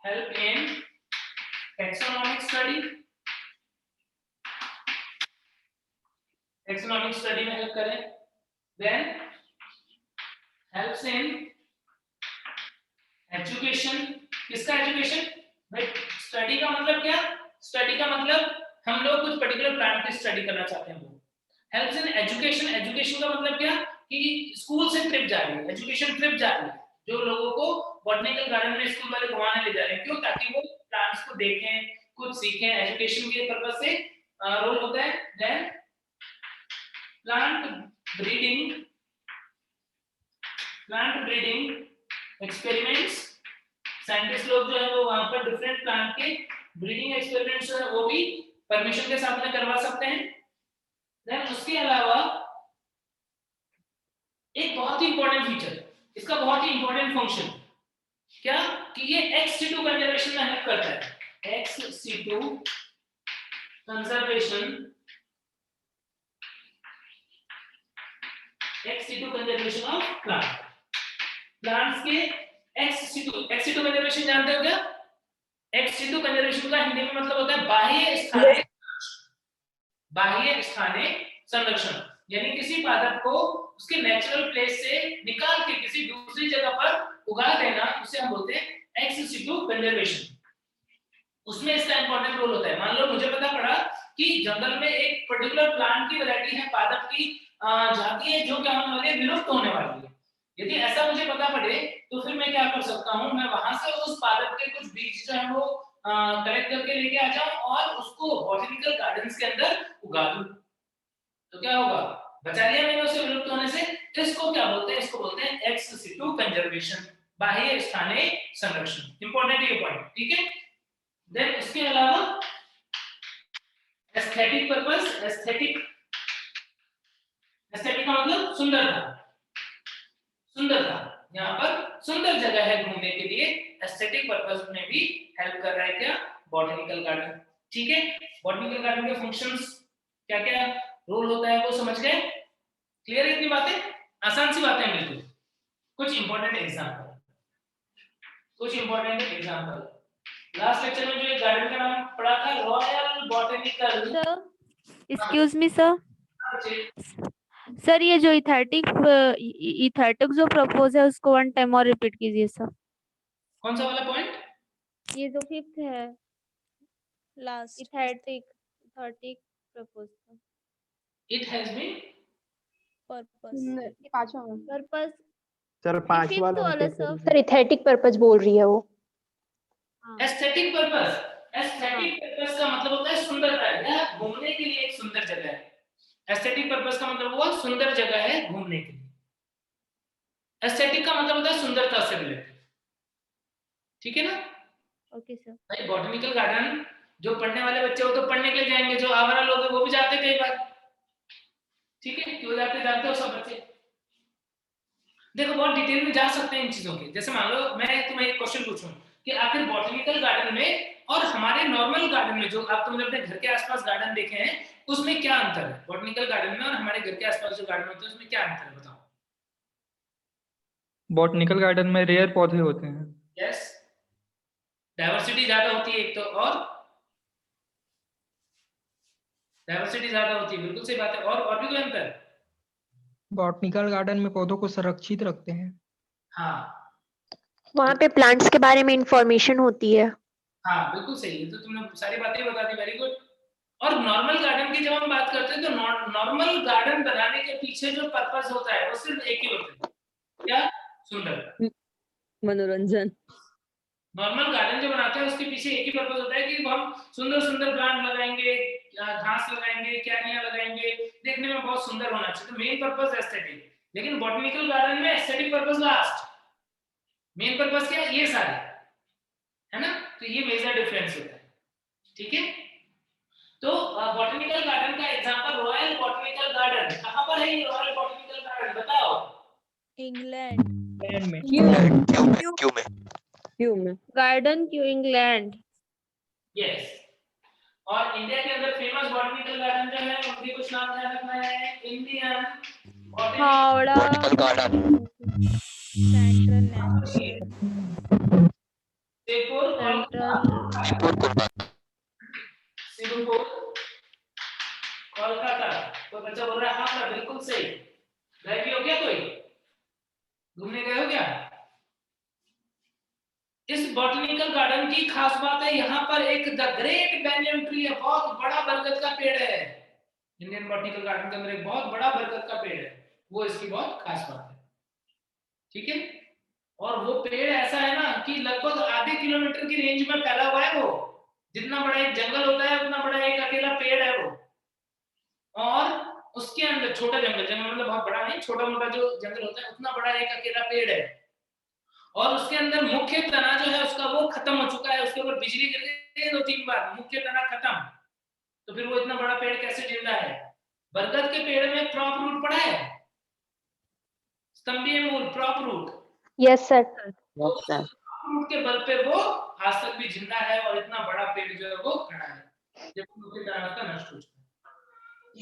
Help in taxonomic study, taxonomic study में हेल्प करें। Then helps in education. किसका एजुकेशन? भाई स्टडी का मतलब क्या? स्टडी का मतलब हम लोग कुछ पर्टिकुलर प्लांट की स्टडी करना चाहते हैं। Helps in education. एजुकेशन का मतलब क्या कि स्कूल से ट्रिप जा रही है, एजुकेशन ट्रिप जा रही है, जो लोगों को बॉटनिकल गार्डन में स्कूल वाले घुमाने ले जा रहे हैं। क्यों? ताकि वो प्लांट्स को देखें, कुछ सीखें, एजुकेशन के पर्पस से रोल होता है। Then plant breeding experiments. Scientist लोग जो है वो वहां पर डिफरेंट प्लांट के ब्रीडिंग एक्सपेरिमेंट्स जो है वो भी परमिशन के साथ में करवा सकते हैं। देन उसके अलावा एक बहुत ही इंपॉर्टेंट फीचर, इसका बहुत ही इंपॉर्टेंट फंक्शन क्या कि ये ex situ कंजर्वेशन में हेल्प करता है। ex situ conservation ex situ conservation of plants के ex situ कंजर्वेशन जानते हो क्या? ex situ कंजर्वेशन का हिंदी में मतलब होता है बाह्य स्थानीय संरक्षण, यानी किसी पादप को उसके नेचुरल प्लेस से निकाल के किसी दूसरी जगह पर उगा देना, उसे हम बोलते हैं ex situ कंजर्वेशन। उसमें इसका इंपॉर्टेंट रोल होता है। मान लो मुझे पता पड़ा कि जंगल में एक पर्टिकुलर प्लांट की वैरायटी है, पादप की जाति है जो क्या होने वाली है, विलुप्त होने वाली है। यदि ऐसा मुझे पता पड़े तो फिर मैं क्या कर सकता हूँ, मैं वहां से उस पादप के कुछ बीज जो है वो कलेक्ट करके लेके आ जाऊं और उसको बॉटनिकल गार्डन्स के अंदर उगा दूं, तो क्या होगा, बचा लिया मैंने उसे विलुप्त होने से। इसको क्या बोलते हैं? इसको बोलते हैं ex situ कंजर्वेशन, बाह्य स्थानीय संरक्षण। इंपॉर्टेंट ये पॉइंट, ठीक है। देन इसके अलावा एस्थेटिक पर्पस, एस्थेटिक का मतलब सुंदरता, यहाँ पर सुंदर जगह है घूमने के लिए, एस्थेटिक पर्पस में भी हेल्प कर रहा है क्या, बॉटनिकल गार्डन। ठीक है, बॉटनिकल गार्डन के फंक्शंस क्या क्या रोल होता है वो समझ गए? क्लियर है इतनी बातें? आसान सी बातें हैं बिल्कुल। कुछ इंपॉर्टेंट एग्जांपल लास्ट लेक्चर में जो एक गार्डन का नाम पढ़ा था, royal botanical. Excuse me sir, sir ये जो इथेटिक जो प्रपोज है उसको वन टाइम और रिपीट कीजिए सर। कौन सा वाला पॉइंट? ये जो फिफ्थ है last, ethical propose, it has been purpose sir 5 वाला सर इथेटिक पर्पस बोल रही है वो। एस्थेटिक पर्पस का मतलब होता है सुंदरता, या घूमने के लिए एक सुंदर जगह है। एस्थेटिक पर्पस का मतलब हुआ सुंदर जगह है घूमने के लिए। एस्थेटिक का मतलब होता है सुंदरता से रिलेटेड, ठीक है ना? Okay sir. भाई बॉटनिकल गार्डन जो पढ़ने वाले बच्चे वो तो पढ़ने के लिए जाएंगे, जो आवारा लोग हैं वो भी जाते कई बार, ठीक है, क्यों जानते हो सब बच्चे। देखो बहुत डिटेल में जा सकते हैं इन चीजों के। जैसे मान लो मैं तुम्हें एक क्वेश्चन पूछूं कि आखिर बॉटनिकल गार्डन में और हमारे नॉर्मल गार्डन में, जो आप तुमने अपने घर के आसपास गार्डन देखे हैं, उसमें क्या अंतर है? बॉटनिकल गार्डन में और हमारे घर के आसपास जो गार्डन होते हैं उसमें क्या अंतर है, बताओ। बॉटनिकल गार्डन में रेयर पौधे होते हैं। यस, डाइवर्सिटी ज्यादा होती है एक तो, और डाइवर्सिटी ज्यादा होती है, बिल्कुल सही बात है। और भी कोई अंतर? बॉटनिकल गार्डन में पौधों को संरक्षित रखते हैं। हाँ, वहाँ पे प्लांट्स के बारे में इंफॉर्मेशन होती है। हाँ बिल्कुल सही है, तो तुमने सारी बातें बता दी, वेरी गुड। और नॉर्मल गार्डन की जब हम बात करते हैं तो नॉर्मल गार्डन बनाने के पीछे जो पर्पस होता है वो सिर्फ एक ही होता है, क्या? सुंदर, मनोरंजन। नॉर्मल गार्डन जो बनाते हैं उसके पीछे एक ही पर्पस होता है कि हम सुंदर सुंदर प्लांट लगाएंगे, घास लगाएंगे, क्यारियां लगाएंगे, देखने में बहुत सुंदर होना चाहिए, तो मेन पर्पस एस्थेटिक। लेकिन बॉटनिकल गार्डन में aesthetic purpose last, main purpose क्या है? ये सारे है ना, तो ये मेजर डिफरेंस होता है, ठीक है। तो बॉटनिकल गार्डन का एग्जांपल रॉयल बॉटनिकल गार्डन, कहां पर है ये रॉयल बॉटनिकल गार्डन, बताओ? इंग्लैंड में। क्यों में? गार्डन क्यों इंग्लैंड। यस, और इंडिया के अंदर फेमस बॉटनिकल गार्डन जो है उनके कुछ नाम ध्यान रखना है। Indian Howrah, central Singapore, Kolkata. तो बच्चा बोल रहा है हाँ बिल्कुल सही। गए भी हो क्या, कोई घूमने गए हो क्या? इस बॉटनिकल गार्डन की खास बात है यहाँ पर एक द ग्रेट बैंयन ट्री है, बहुत बड़ा बरगद का पेड़ है। इंडियन बॉटनिकल गार्डन के अंदर एक बहुत बड़ा बरगद का पेड़ है, वो इसकी बहुत खास बात है, ठीक है। और वो पेड़ ऐसा है ना कि लगभग आधे किलोमीटर की रेंज में फैला हुआ है। वो जितना बड़ा एक जंगल होता है उतना बड़ा एक अकेला पेड़ है वो। और उसके अंदर छोटा जंगल मतलब बहुत बड़ा नहीं, छोटा मोटा जो जंगल होता है उतना बड़ा एक अकेला पेड़ है। और उसके अंदर मुख्य तना जो है उसका वो खत्म हो चुका है, उसके ऊपर बिजली गिर गई है 2-3 बार, मुख्य तना खत्म। तो फिर वो इतना बड़ा पेड़ कैसे जिंदा है? बरगद के पेड़ में प्रॉप रूट पड़ा है, स्तंभीय मूल, prop root. Yes sir. Root के बल पे वो आज तक भी जिंदा है और इतना बड़ा पेड़ जो है वो खड़ा है। जब मुख्य कारण का नष्ट हो चुका है।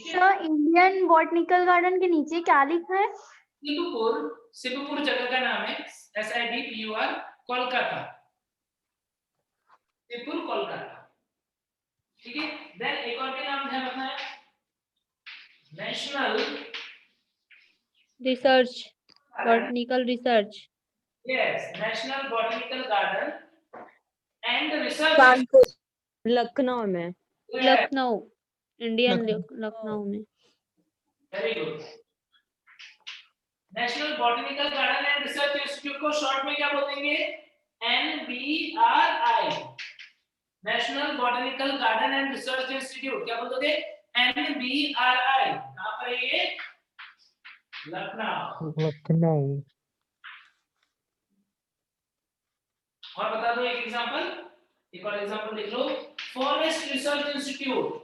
सर इंडियन बॉटनिकल गार्डन के नीचे क्या लिखा है? सिबपुर जगह का नाम है, SIBPUR, कोलकाता, सिबपुर कोलकाता। ठीक है, देन एक और भी नाम ध्यान रखना है, national research, botanical research, yes, national botanical garden and research Kanpur, Lucknow में। लखनऊ, इंडियन लखनऊ में। Very good. National botanical garden and research institute को शॉर्ट में क्या बोलेंगे? NBRI, national botanical garden and research institute. क्या बोलोगे? NBRI। कहां पर है ये? लखनऊ। और बता दो एक एग्जांपल, एक और एग्जांपल लिख लो, forest research institute,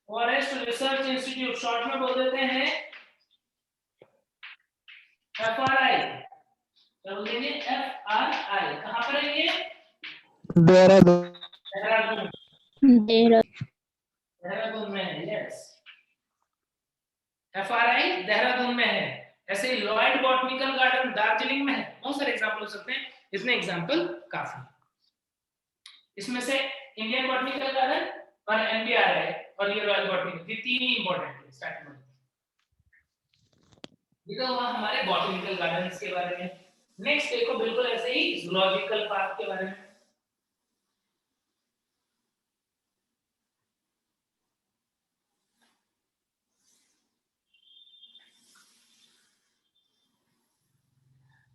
forest research institute short में बोल देते हैं FRI। क्या बोल देंगे? FRI। कहां पर है ये? देहरादून। देहरादून में है, यस, FRI देहरादून में है। ऐसे ही लॉयड बॉटनिकल गार्डन दार्जिलिंग में है। बहुत सारे एग्जांपल हो सकते हैं, इसमें एग्जांपल काफी। इसमें से इंडियन बॉटनिकल गार्डन और NBRI और ये रॉयल बॉटनिकल, ये तीन ही इंपॉर्टेंट है स्टार्टिंग में। ये तो हुआ हमारे बॉटनिकल गार्डन्स के बारे में। नेक्स्ट देखो बिल्कुल ऐसे ही जूलॉजिकल पार्क के बारे में।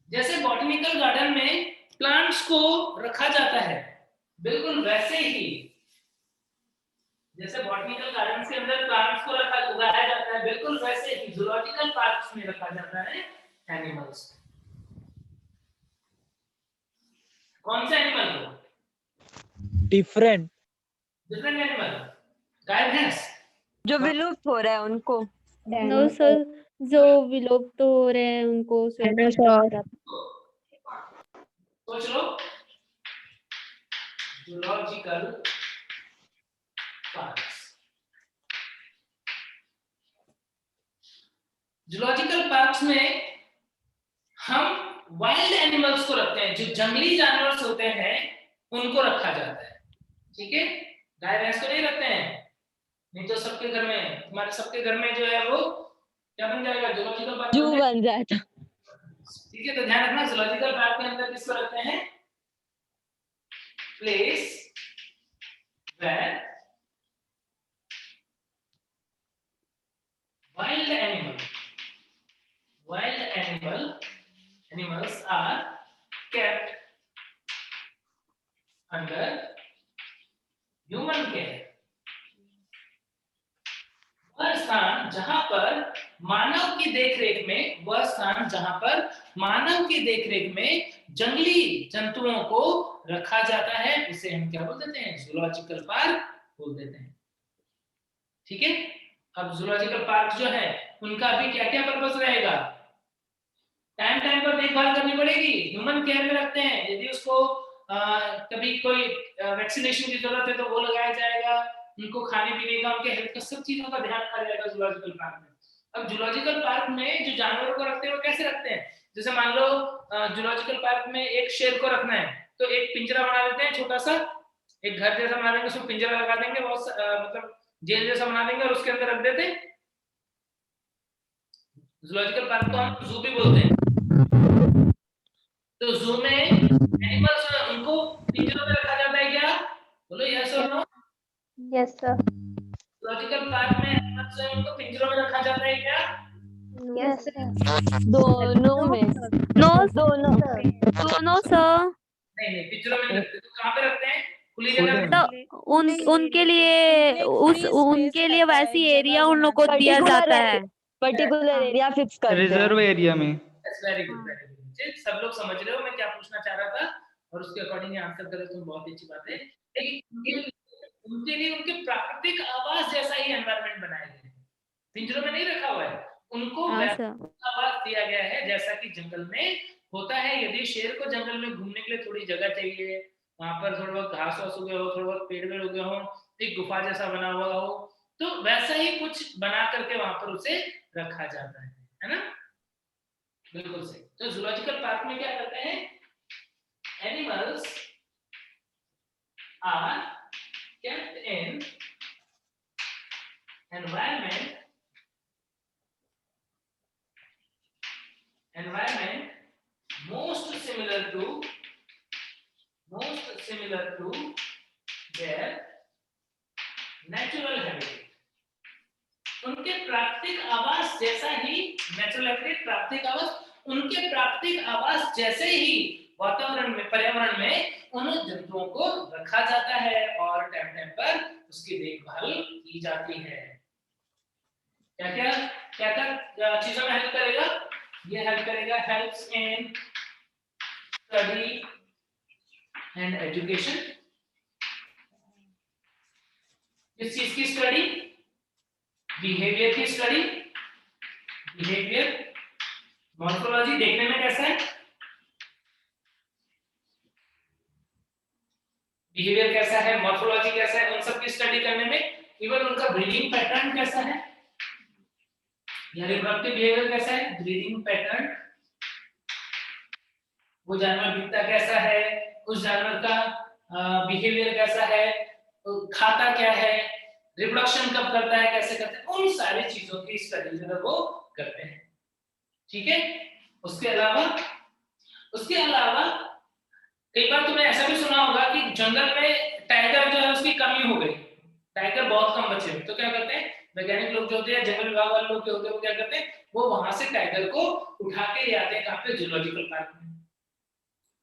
जैसे बॉटनिकल गार्डन में प्लांट्स को रखा जाता है, बिल्कुल वैसे ही जैसे बॉटनिकल गार्डन के अंदर प्लांट्स को उगाया जाता है, बिल्कुल वैसे ही जूलॉजिकल पार्क्स में रखा जाता है एनिमल्स। कौन से एनिमल को? डिफरेंट एनिमल, गाय भैंस जो विलुप्त हो रहा है उनको। नो सर, जो विलुप्त हो रहे हैं उनको सोच लो, जूलॉजिकल पार्क्स। जूलॉजिकल पार्क्स में हम वाइल्ड एनिमल्स को रखते हैं, जो जंगली जानवर होते हैं उनको रखा जाता है। ठीक है, गाय भैंस को नहीं रखते हैं, नहीं तो सबके घर में, तुम्हारे सबके घर में जो है वो क्या बन जाएगा? जूलॉजिकल पार्क जू बन जाता। ठीक है, तो ध्यान रखना, जूलॉजिकल पार्क के अंदर किसको रखते हैं? Place where animals are kept under human care। वह स्थान जहां पर मानव की देखरेख में, वह स्थान जहां पर मानव की देखरेख में जंगली जंतुओं को रखा जाता है, उसे हम क्या बोल देते हैं? जूलॉजिकल पार्क बोल देते हैं। ठीक है, अब जूलॉजिकल पार्क जो है उनका भी क्या क्या पर्पस रहेगा? टाइम टाइम पर देखभाल करनी पड़ेगी, ह्यूमन केयर में रखते हैं। यदि उसको कभी कोई वैक्सीनेशन की जरूरत है तो वो लगाया जाएगा, उनको खाने पीने का, उनके हेल्थ का, सब चीजों का ध्यान रखा जाएगा जूलॉजिकल पार्क में। अब जूलॉजिकल पार्क में जो जानवरों को रखते हैं वो कैसे रखते हैं? जैसे मान लो जूलॉजिकल पार्क में एक शेर को रखना है तो एक पिंजरा बना देते हैं, छोटा सा एक घर जैसा बना देंगे, उसमें पिंजरा लगा देंगे, बहुत मतलब जेल जैसा बना देंगे और उसके अंदर रख देते हैं। जूलॉजिकल पार्क को हम जू भी बोलते हैं। तो जू में एनिमल्स उनको पिंजरों में रखा जाता है क्या? बोलो यस और no. Yes sir. Zoological park में एनिमल्स उनको पिंजरों में रखा जाता है क्या? यस दोनों में। नो दोनों सर। नहीं, पिंजरों में नहीं रखते। तो कहां पे रखते हैं? खुली जगह पे। तो उनके लिए वैसी एरिया उन लोग को दिया जाता है, पर्टिकुलर एरिया फिक्स करते हैं। रिजर्व एरिया में। Very good, very good. सब लोग समझ रहे हो मैं क्या पूछना चाह रहा था, और उसके अकॉर्डिंग आंसर करें तो बहुत अच्छी बात है। लेकिन उनके लिए उनके प्राकृतिक आवास जैसा ही एनवायरनमेंट बनाया गया है, पिंजरों में नहीं रखा हुआ है, उनको आवास दिया गया है जैसा कि जंगल में होता है। यदि शेर को जंगल में घूमने के लिए थोड़ी जगह चाहिए, वहां पर थोड़ा बहुत घास वास उगे हो, थोड़ा बहुत पेड़ वेड़ उगे हो, एक गुफा जैसा बना हुआ हो, तो वैसा ही कुछ बना करके वहां पर उसे रखा जाता है ना? बिल्कुल सही। तो जूलॉजिकल पार्क में क्या करते हैं, animals are kept in environment most similar to their natural habitat. उनके प्राकृतिक आवास जैसा ही, नेचुरल हैबिटेट प्राकृतिक आवास, उनके प्राकृतिक आवास जैसे ही वातावरण में, पर्यावरण में उन जंतुओं को रखा जाता है और टाइम टाइम पर उसकी देखभाल की जाती है। क्या क्या चीजों में हेल्प करेगा? ये हेल्प करेगा, helps in study and education. किस चीज की स्टडी? बिहेवियर की स्टडी। बिहेवियर, मॉर्फोलॉजी देखने में कैसा है, बिहेवियर कैसा है, मॉर्फोलॉजी कैसा है, उन सब की स्टडी करने में, इवन उनका ब्रीडिंग पैटर्न कैसा है, या रिप्रोडक्टिव बिहेवियर कैसा है, ब्रीडिंग पैटर्न, वो जानवर दिखता कैसा है, उस जानवर का बिहेवियर कैसा है, खाता क्या है, रिप्रोडक्शन कब करता है, कैसे करता है, उन सारी चीजों की स्टडी जो है वो करते हैं। ठीक है। उसके अलावा कई बार तुमने ऐसा भी सुना होगा कि जंगल में टाइगर जो है उसकी कमी हो गई, टाइगर बहुत कम बचे हुए, तो क्या करते हैं वैज्ञानिक लोग जो होते हैं, जंगल विभाग वाले लोग जो होते हैं, वो क्या करते हैं, वो वहां से टाइगर को उठा के ले आते हैं कहां पे, जूलॉजिकल पार्क में।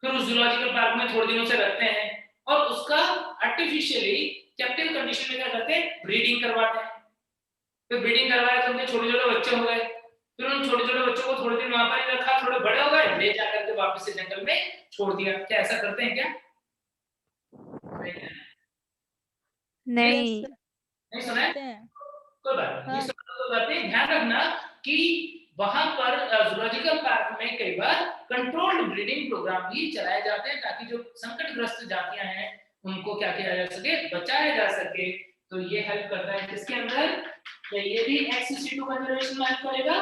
फिर उस जूलॉजिकल पार्क में थोड़े दिनों से रखते हैं और उसका आर्टिफिशियली कैप्टिव कंडीशन में क्या करते हैं, ब्रीडिंग करवाते हैं। फिर ब्रीडिंग करवाया तो उनके छोटे छोटे बच्चे हो गए, फिर उन छोटे छोटे बच्चों को थोड़े दिन वहां पर ही रखा, थोड़े बड़े हो गए, ले जाकर के वापस से जंगल में छोड़ दिया। क्या ऐसा करते हैं क्या? नहीं सुना है? कोई बात नहीं, कोई बात नहीं। ध्यान रखना कि वहां पर जूलॉजिकल पार्क में कई बार कंट्रोल्ड ब्रीडिंग प्रोग्राम भी चलाए जाते हैं ताकि जो संकटग्रस्त जातियां हैं उनको क्या किया जा सके, बचाया जा सके। तो ये हेल्प करता है किसके अंदर, क्या ये भी एक्स सिटू कंजर्वेशन में हेल्प करेगा?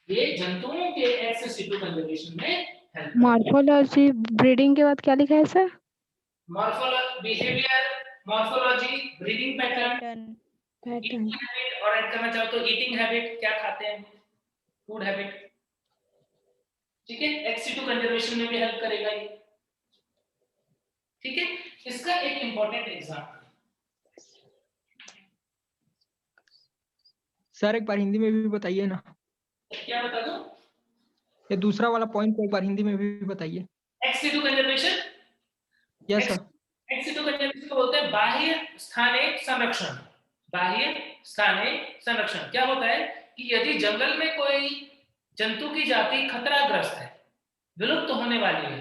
ये जंतुओं के एक्स सिटू कंजर्वेशन में हेल्प। मॉर्फोलॉजी ब्रीडिंग के बाद क्या लिखा है sir? Morphology, behaviour, morphology, breeding pattern, eating habit, और ऐड करना चाहो तो ईटिंग हैबिट, क्या खाते हैं, फूड हैबिट। ठीक है, एक्स सिटू कंजर्वेशन में भी हेल्प करेगा ये। ठीक है, इसका एक इंपॉर्टेंट एग्जांपल सर एक बार हिंदी में भी बताइए ना। क्या बता दूं? ये दूसरा वाला पॉइंट को एक बार हिंदी में भी बताइए। Ex situ conservation, yes sir. Ex situ conservation को बोलते हैं बाह्य स्थानिक संरक्षण। बाह्य स्थानिक संरक्षण क्या होता है कि यदि जंगल में कोई जंतु की जाति खतराग्रस्त है, विलुप्त होने वाली है,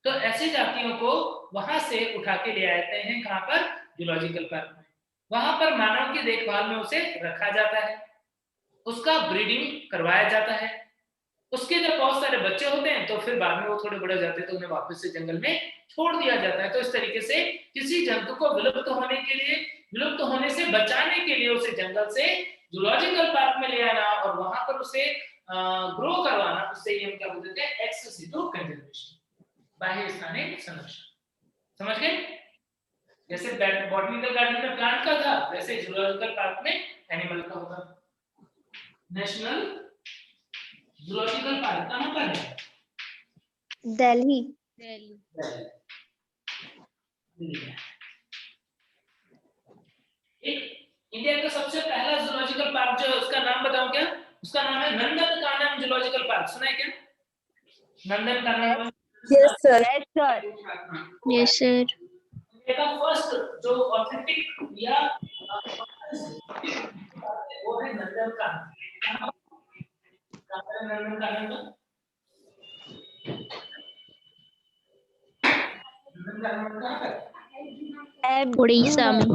तो ऐसी जातियों को वहां से उठा के ले आते हैं कहां पर, जूलॉजिकल पार्क में। वहां पर मानव की देखभाल में उसे रखा जाता है, उसका ब्रीडिंग करवाया जाता है, उसके जब बहुत सारे बच्चे होते हैं तो फिर बाद में वो थोड़े बड़े हो जाते हैं तो उन्हें वापस से जंगल में छोड़ दिया जाता है। तो इस तरीके से किसी जंतु को विलुप्त होने के लिए, विलुप्त होने से बचाने के लिए उसे जंगल से जूलॉजिकल पार्क में ले आना और वहां पर उसे ग्रो करवाना, उससे ये हम क्या बोलते हैं, एक्स सिटू कंजर्वेशन, बाह्य स्थानिक संरक्षण। समझ गए? जैसे बॉटनिकल गार्डन में प्लांट का था, वैसे जूलॉजिकल पार्क में एनिमल का होगा। नेशनल जूलॉजिकल पार्क कहां पर है? दिल्ली। एक इंडिया का सबसे पहला जूलॉजिकल पार्क जो है उसका नाम बताऊं क्या? उसका नाम है नंदनकानन जूलॉजिकल पार्क। सुना है क्या? Nandankanan. Yes sir, yes sir, yes sir. India का फर्स्ट जो ऑथेंटिक या वो है नंदनकानन। नंदनकानन उड़ीसा में।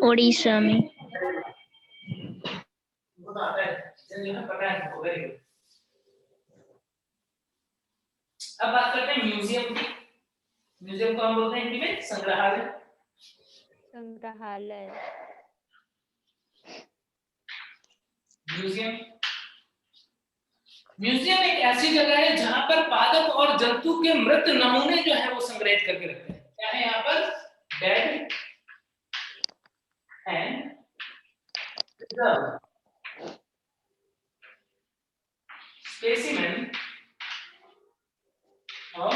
उड़ीसा में। पता है, पता है, वेरी गुड। अब बात करते हैं म्यूजियम की। म्यूजियम को हम बोलते हैं हिंदी में संग्रहालय। संग्रहालय। म्यूजियम, म्यूजियम एक ऐसी जगह है जहां पर पादप और जंतु के मृत नमूने जो है वो संग्रहित करके रखते हैं। क्या है यहाँ पर? Dead and specimen of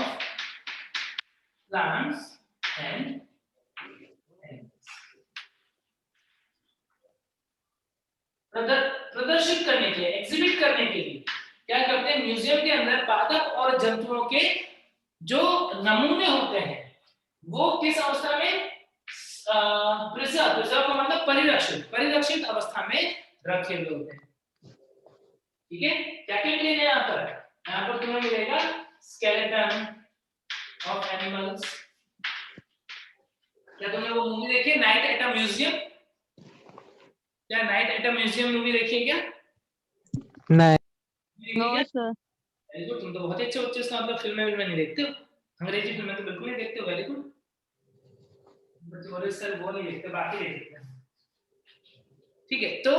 plants and प्रदर्शित करने के लिए, एग्जिबिट करने के लिए क्या करते हैं? म्यूजियम के अंदर पादप और जंतुओं के जो नमूने होते हैं वो किस अवस्था में? प्रिजर्व, प्रिजर्व का मतलब परिरक्षित, परिरक्षित अवस्था में रखे हुए होते हैं। ठीक है, क्या क्या मिलेगा यहाँ पर? यहाँ पर तुम्हें मिलेगा स्केलेटन ऑफ एनिमल्स। क्या तुमने वो मूवी देखी है नाइट एट अ म्यूजियम? क्या night at a museum movie देखी है क्या? नहीं। No sir. वेरी गुड, तुम तो बहुत अच्छे बच्चे हो। मतलब फिल्में नहीं देखते हो, अंग्रेजी फिल्में तो बिल्कुल नहीं देखते हो। वेरी गुड, बच्चे बोले सर वो नहीं देखते, बाकी देखते हैं। ठीक है, तो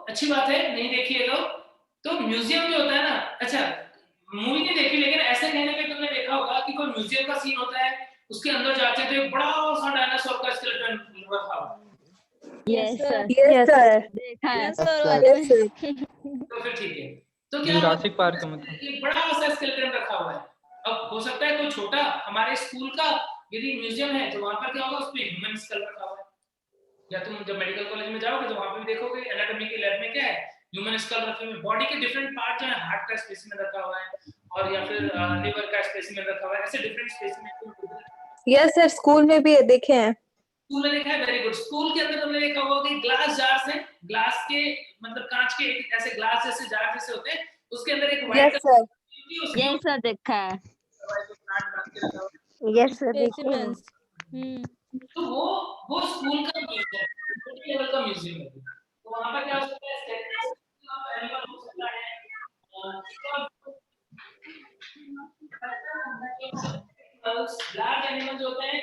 अच्छी बात है, नहीं देखी है तो म्यूजियम जो होता है ना, अच्छा मूवी नहीं देखी लेकिन ऐसे कहने पे तुमने देखा होगा कि कोई म्यूजियम का सीन होता है, उसके अंदर जाते तो एक बड़ा सा डायनासोर का स्केलेटन रखा हुआ। यस सर, यस सर, देखा है। तो फिर ठीक है, तो क्या जुरासिक पार्क में था। एक बड़ा सा स्केलेटन रखा हुआ है। अब हो सकता है कोई छोटा, हमारे स्कूल का यदि म्यूजियम है तो वहां पर क्या होगा? उस पे ह्यूमन स्कल रखा हुआ है। या तुम जब मेडिकल कॉलेज में जाओगे तो वहां पे भी देखोगे एनाटॉमी की लैब में क्या है? ह्यूमन स्कल रखे हुए, बॉडी के डिफरेंट पार्ट जो है, हार्ट का स्पेसिमेन रखा हुआ है और या फिर लिवर का स्पेसिमेन रखा हुआ है, ऐसे different specimen. Yes sir, school में भी देखे हैं। स्कूल में देखा है? Very good. स्कूल के अंदर तुमने देखा होगा कि ग्लास जार्स हैं, ग्लास के मतलब कांच के एक ऐसे ग्लास जैसे जार जैसे होते हैं, उसके अंदर एक white yes sir, yes sir, देखा है। यस सर, देखे हैं। तो वो स्कूल का म्यूजियम, छोटे लेवल का म्यूजियम है। तो वहां पर क्या हो सकता है? एनिमल हो सकता है, लार्ज एनिमल जो होते हैं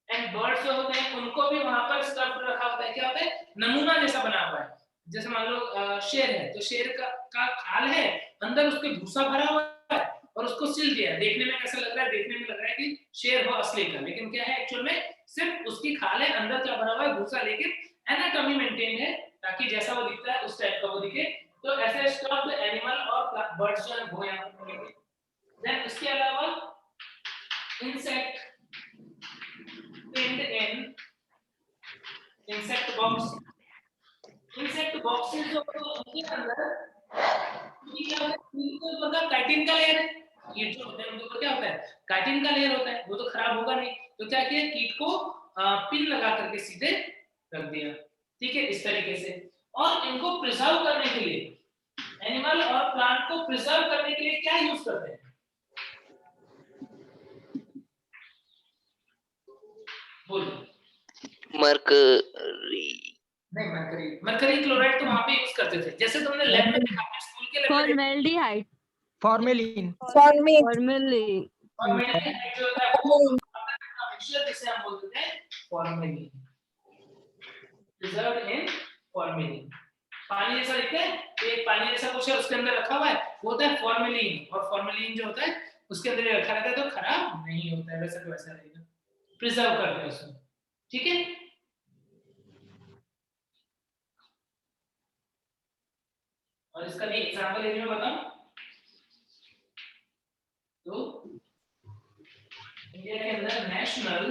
एंड बर्ड्स जो होते हैं, उनको भी वहां पर स्टफ्ड रखा होता है। क्या होता है? नमूना जैसा बना हुआ है। जैसे मान लो शेर है, तो शेर का खाल है, अंदर उसके भूसा भरा हुआ है और उसको सिल दिया। देखने में कैसा लग रहा है? देखने में लग रहा है कि शेर हो असली का, लेकिन क्या है एक्चुअल में? सिर्फ उसकी खाल है, अंदर क्या बना हुआ है? भूसा, लेकिन एनाटॉमी मेंटेन है ताकि जैसा वो दिखता है उस टाइप का वो दिखे। तो ऐसे स्टफ्ड एनिमल और बर्ड्स जो है वो यहाँ पर मिलेंगे। देन उसके अलावा insect pinned in insect box, insect boxes जो उनके अंदर ये क्या होता है? इनको मतलब काइटिन का लेयर है, कीट जो होते हैं उनके ऊपर क्या होता है? काइटिन का लेयर होता है, वो तो खराब होगा नहीं। तो क्या किया? कीट को पिन लगा करके सीधे रख दिया। ठीक है, इस तरीके से। और इनको प्रिजर्व करने के लिए, एनिमल और प्लांट को प्रिजर्व करने के लिए क्या यूज करते हैं? मरकरी। नहीं, मरकरी क्लोराइड तो वहां पे यूज करते थे, जैसे तुमने लैब में देखा, अपने स्कूल के लैब में फॉर्मेल्डिहाइड, फॉर्मेलिन। फॉर्मेलिन फॉर्मेलिन जो होता है वो मिक्सचर जिसे हम बोलते हैं फॉर्मेलिन, प्रिजर्व्ड इन फॉर्मेलिन। पानी जैसा दिखता है, एक पानी जैसा कुछ है उसके अंदर रखा हुआ है, वो होता है फॉर्मेलिन। और फॉर्मेलिन जो होता है उसके अंदर रखा रहता है तो खराब नहीं होता है, वैसा तो वैसा रहेगा, प्रिजर्व करते हैं उसको। ठीक है, और इसका एक एग्जांपल यदि मैं बताऊं तो इंडिया के अंदर national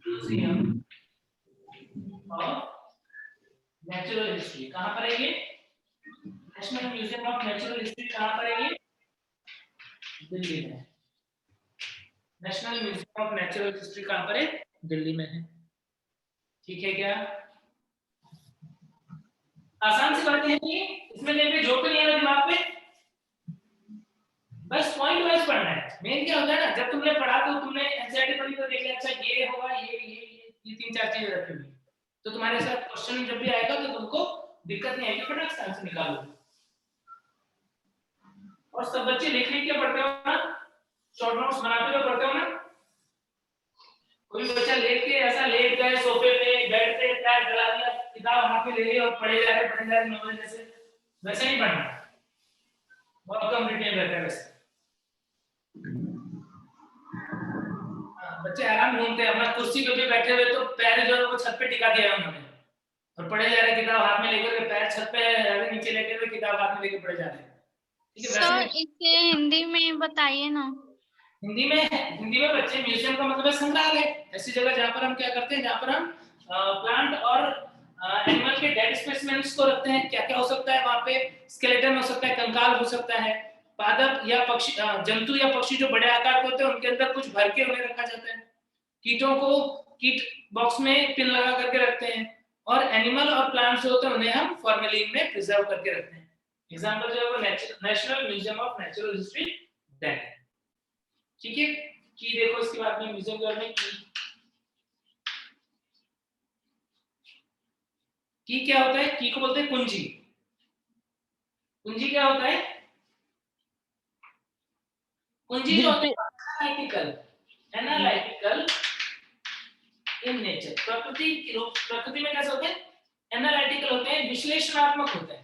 museum of natural history कहां पर है? ये national museum of natural history कहां पर है? ये दिल्ली में। National museum of natural history कहां पर है? दिल्ली में है। ठीक है, क्या आसान सी बात है? इसमें लेके जो तो नहीं है दिमाग में, बस पॉइंट वाइज पढ़ना है। मेन क्या होता है ना, जब तुमने पढ़ा तो तुमने एनसीईआरटी पढ़ी तो देख लिया, अच्छा ये होगा, ये तीन चार चीजें रखी हुई, तो तुम्हारे साथ क्वेश्चन जब भी आएगा तो तुमको दिक्कत नहीं आएगी, फटाक से आंसर निकालो। और सब बच्चे लिख लिख के पढ़ते हो ना, शॉर्ट नोट्स बनाते हो पढ़ते हो ना? कोई बच्चा लेट के ऐसा लेट गए सोफे पे बेड पे पैर फैला दिया किताब हाथ में ले ली और पढ़े जा रहे नॉलेज जैसे वैसे नहीं पढ़ना, बहुत कम रिटेन रहता है वैसे। बच्चे आराम ढूंढते हैं, अपना कुर्सी पे भी बैठे हुए तो पैर जो है वो छत पे टिका दिया है उन्होंने और पढ़े जा रहे किताब हाथ में लेकर के, पैर छत पे नीचे लेटे हुए किताब हाथ में लेकर पढ़े जा रहे हैं। ठीक है, सर इसे हिंदी में बताइए ना। हिंदी में बच्चे म्यूजियम का मतलब है संग्रहालय, ऐसी जगह जहाँ पर हम क्या करते हैं, जहाँ पर हम प्लांट और एनिमल के डेड स्पेसिमेंस को रखते हैं। क्या क्या हो सकता है वहाँ पे? स्केलेटन हो सकता है, कंकाल हो सकता है, पादप या पक्षी, जंतु या पक्षी जो बड़े आकार के होते हैं उनके अंदर कुछ भर के उन्हें रखा जाता है। कीटों को कीट बॉक्स में पिन लगा करके रखते हैं और एनिमल और प्लांट्स जो होते हैं उन्हें हम फॉर्मेलिन में प्रिजर्व करके रखते हैं। एग्जांपल जो है वो national museum of natural history that है। ठीक है, की देखो इसके बाद में म्यूजियम के बारे में की क्या होता है? की को बोलते हैं कुंजी। कुंजी क्या होता है? कुंजी जो होता है एनालिटिकल इन नेचर, प्रकृति में कैसे होते हैं? एनालिटिकल होते हैं, विश्लेषणात्मक होते हैं।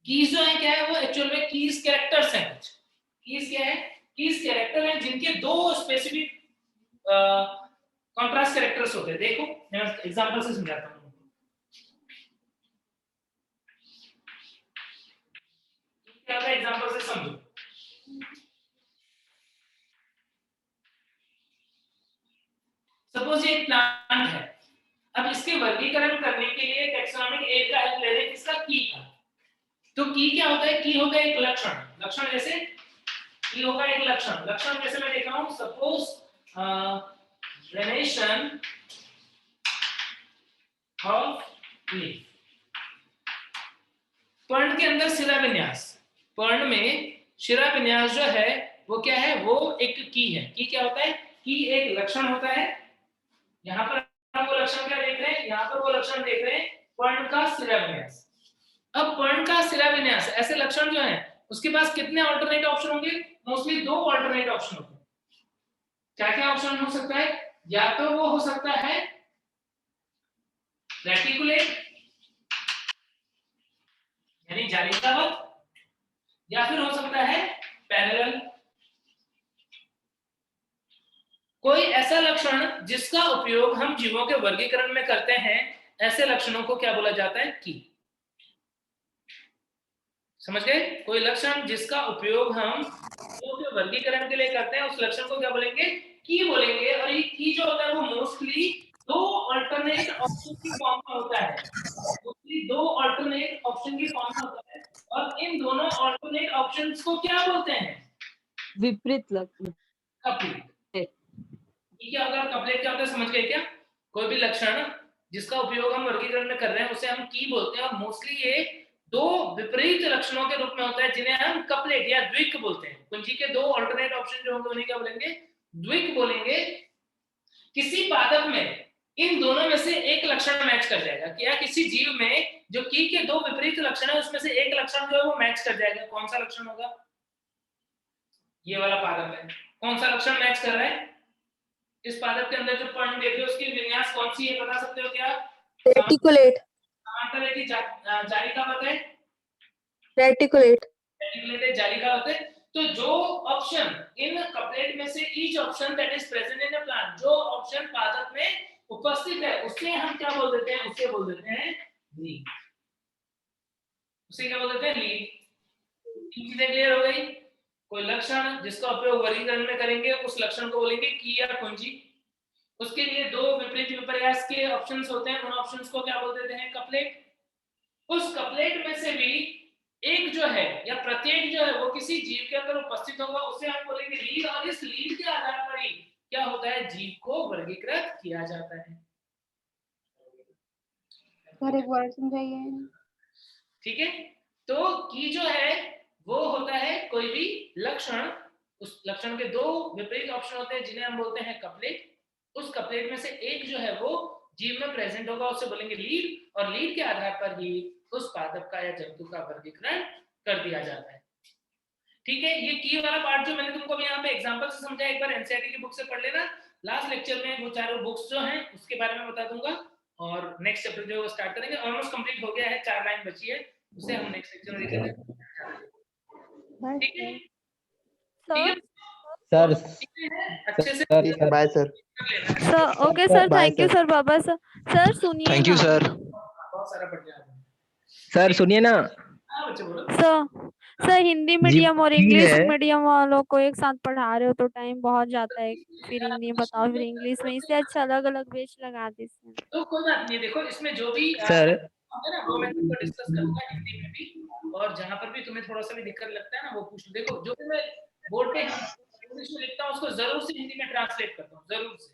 कीज जो है क्या है? वो एक्चुअल में कीज कैरेक्टर्स हैं। कुछ कीज क्या है? कीज कैरेक्टर हैं जिनके दो स्पेसिफिक कॉन्ट्रास्ट कैरेक्टर्स होते हैं। देखो मैं एग्जांपल से समझाता हूं। क्या होता है एग्जांपल से समझो। सपोज ये एक प्लांट है, अब इसके वर्गीकरण करने के लिए टैक्सोनॉमिक एड का हेल्प ले रहे हैं, किसका? की का। तो की क्या होता है? की होगा एक लक्षण। लक्षण जैसे की होगा एक लक्षण। लक्षण जैसे मैं देख रहा हूं, सपोज वेनेशन ऑफ लीफ। पर्ण के अंदर शिरा विन्यास, पर्ण में शिरा विन्यास जो है वो क्या है? वो एक की है। की क्या होता है? की एक लक्षण होता है। यहाँ पर हम वो लक्षण क्या देख रहे हैं? यहाँ पर वो लक्षण देख रहे हैं पर्ण का शिरा विन्यास। अब पर्ण का शिरा विन्यास ऐसे लक्षण जो है उसके पास कितने ऑल्टरनेट ऑप्शन होंगे? मोस्टली दो ऑल्टरनेट ऑप्शन होंगे। क्या क्या ऑप्शन हो सकता है? या तो वो हो सकता है रेटिकुलेट यानी जालिकावत, या फिर हो सकता है पैरेलल। कोई ऐसा लक्षण जिसका उपयोग हम जीवों के वर्गीकरण में करते हैं, ऐसे लक्षणों को क्या बोला जाता है? की। समझ गए? कोई लक्षण जिसका उपयोग हम जीवों के वर्गीकरण के लिए करते हैं, उस लक्षण को क्या बोलेंगे? की बोलेंगे। और ये की जो होता है वो मोस्टली दो अल्टरनेट ऑप्शन की फॉर्म में होता है। मोस्टली दो अल्टरनेट ऑप्शन की फॉर्म में होता है और इन दोनों अल्टरनेट ऑप्शंस को क्या बोलते हैं? विपरीत लक्षण। कपलेट। क्या होगा? कपलेट क्या होता है? समझ गए क्या? कोई भी लक्षण जिसका उपयोग हम वर्गीकरण में कर रहे हैं उसे हम की बोलते हैं और मोस्टली ये दो विपरीत लक्षणों के रूप में होता है जिन्हें हम कपलेट या द्विक बोलते हैं। कुंजी के दो अल्टरनेट ऑप्शन जो होंगे उन्हें क्या बोलेंगे? द्विक बोलेंगे। किसी पादप में इन दोनों में से एक लक्षण मैच कर जाएगा। क्या किसी जीव में जो की के दो विपरीत लक्षण है उसमें से एक लक्षण जो है वो मैच कर जाएगा। कौन सा लक्षण होगा? ये वाला पादप है। कौन सा लक्षण मैच कर रहा है? इस पादप के अंदर जो पर्ण देख रहे हो उसकी विन्यास कौन सी है? बता सकते हो क्या? रेटिकुलेट। समांतर है कि जालिकावत है? रेटिकुलेट। रेटिकुलेट है, जालिकावत है। तो जो ऑप्शन इन कपलेट में से each option that is present in a plant, जो ऑप्शन पादप में उपस्थित है उसे हम क्या बोल देते हैं? उसे बोल देते हैं लीड। उसे क्या बोल देते हैं? लीड। चीजें क्लियर हो गई? कोई लक्षण जिसका उपयोग वर्गीकरण में करेंगे उस लक्षण को बोलेंगे की या कुंजी। उसके लिए दो विपरीत विपर्यास के ऑप्शंस होते हैं, उन ऑप्शंस को क्या बोल देते हैं? कपलेट। उस कपलेट में से भी एक जो है या प्रत्येक जो है वो किसी जीव के अंदर उपस्थित होगा, उसे हम बोलेंगे लीड। और इस लीड के आधार पर ही क्या होता है? जीव को वर्गीकृत किया जाता है। सर एक बार समझाइए। ठीक है, तो की जो है वो होता है कोई भी लक्षण, उस लक्षण के दो विपरीत ऑप्शन होते हैं जिन्हें हम बोलते हैं कपलेट। उस कपलेट में से एक जो है वो जीव में प्रेजेंट होगा, उसे बोलेंगे लीड। और लीड के आधार पर ही उस पादप का या जंतु का वर्गीकरण कर दिया जाता है। ठीक है, ये की वाला पार्ट जो मैंने तुमको तुमको भी यहाँ पे एग्जांपल से समझा, एक बार एनसीईआरटी की बुक से पढ़ लेना। लास्ट लेक्चर में वो चारों बुक्स जो हैं उसके बारे में बता दूंगा और नेक्स्ट चैप्टर जो है वो स्टार्ट करेंगे। ऑलमोस्ट कंप्लीट हो गया है, 4 लाइन बची है, उसे हम नेक्स्ट लेक्चर में देखेंगे। ठीक है सर अच्छे से bye sir. Sir okay sir, Bye, thank you sir. Sir बाबा सर। सर सुनिए थैंक यू ना। सर। बहुत सारा पढ़ लिया। सर सुनिए ना, हाँ बच्चे बोलो। सर हिंदी मीडियम और की इंग्लिश है। मीडियम वालों को एक साथ पढ़ा रहे हो तो टाइम बहुत जाता है, फिर हिंदी बताओ फिर इंग्लिश में, इससे अच्छा अलग अलग बैच लगा दीजिए। तो कोई बात नहीं, देखो इसमें जो भी सर होगा ना वो मैं तुमको डिस्कस करूंगा हिंदी में भी, और जहां पर भी तुम्हें थोड़ा सा भी दिक्कत लगता है ना वो पूछ लो। देखो जो भी मैं बोर्ड पे इंग्लिश में लिखता हूँ उसको जरूर से हिंदी में ट्रांसलेट करता हूँ, जरूर से,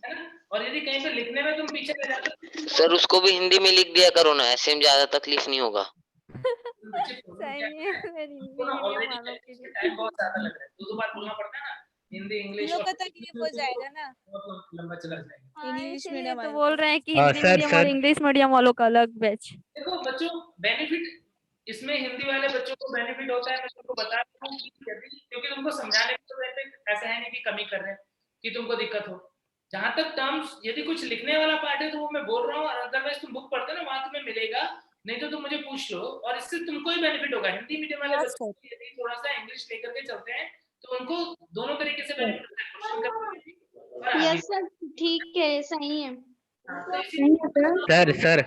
है ना। और यदि कहीं पे लिखने में तुम पीछे रह जाते हो सर उसको भी हिंदी में लिख दिया करो ना, ऐसे में ज्यादा तकलीफ नहीं होगा। सही है सर, हिंदी मीडियम वालों के लिए टाइम बहुत ज्यादा लग रहा है, दो बार बोलना पड़ता है ना, हिंदी इंग्लिश लोग का तकलीफ हो जाएगा ना। बहुत लंबा चला जाएगा। हाँ, इंग्लिश इसीलिए मीडियम तो वालों बोल रहे हैं कि हाँ, हिंदी सर, मीडियम और सर। इंग्लिश मीडियम वालों का अलग बैच। देखो बच्चों, बेनिफिट इसमें हिंदी वाले बच्चों को बेनिफिट होता है, मैं तुमको बता रहा हूँ क्योंकि तुमको समझाने में तो ऐसा है नहीं कि कमी कर रहे हैं कि तुमको दिक्कत हो। जहां तक टर्म्स यदि कुछ लिखने वाला पार्ट है तो वो मैं बोल रहा हूँ, और अदरवाइज तुम बुक पढ़ते हो ना वहां तुम्हें मिलेगा, नहीं तो तुम मुझे पूछ लो, और इससे तुमको ही बेनिफिट होगा। हिंदी मीडियम वाले Yes, बच्चों को यदि थोड़ा सा इंग्लिश लेकर के चलते हैं तो उनको दोनों तरीके से बेनिफिट होता है, क्वेश्चन करने में भी और आगे यस सर, ठीक है, सही है। तो इसीलिए सर सर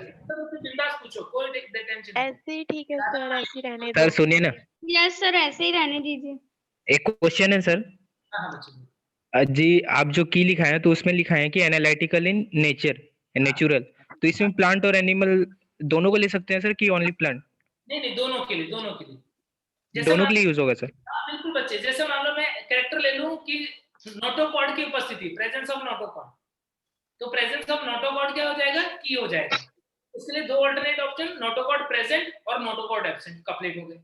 बिंदास पूछो, कोई टेंशन नहीं। ऐसे ही ठीक है सर, ऐसे ही रहने सर सुनिए ना, यस सर, ऐसे ही रहने दीजिए। एक क्वेश्चन है सर। हाँ बच्चों, जी आप जो की लिखा है तो उसमें लिखा है कि एनालिटिकल इन नेचर नेचुरल, तो इसमें प्लांट और एनिमल दोनों को ले सकते हैं सर कि ओनली प्लांट? नहीं दोनों के लिए, दोनों के लिए। दोनों के लिए यूज होगा सर? हाँ बिल्कुल बच्चे, जैसे मान लो मैं कैरेक्टर ले लूं कि नोटोकॉर्ड की उपस्थिति, प्रेजेंस ऑफ नोटोकॉर्ड, तो प्रेजेंस ऑफ नोटोकॉर्ड क्या हो जाएगा, की हो जाएगा। इसके लिए दो अल्टरनेट ऑप्शन, नोटोकॉर्ड प्रेजेंट और नोटोकॉर्ड एब्सेंट, कपलेट हो गए।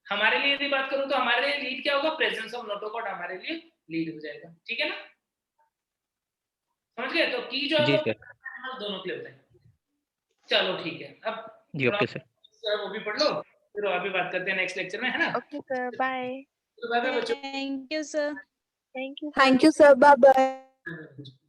हमारे लिए यदि बात करूं तो हमारे लिए लीड क्या होगा, प्रेजेंस ऑफ नोटोकॉर्ड हमारे लिए लीड हो जाएगा। ठीक है ना, समझ गए? तो की जो जी है सर। दोनों के लिए होता है। चलो ठीक है, अब जी ओके सर। वो भी पढ़ लो, फिर अभी बात करते हैं नेक्स्ट लेक्चर में, है ना। Okay sir, bye. तो बाय बाय बच्चों। Thank you sir. Thank you Thank you, sir. Bye bye.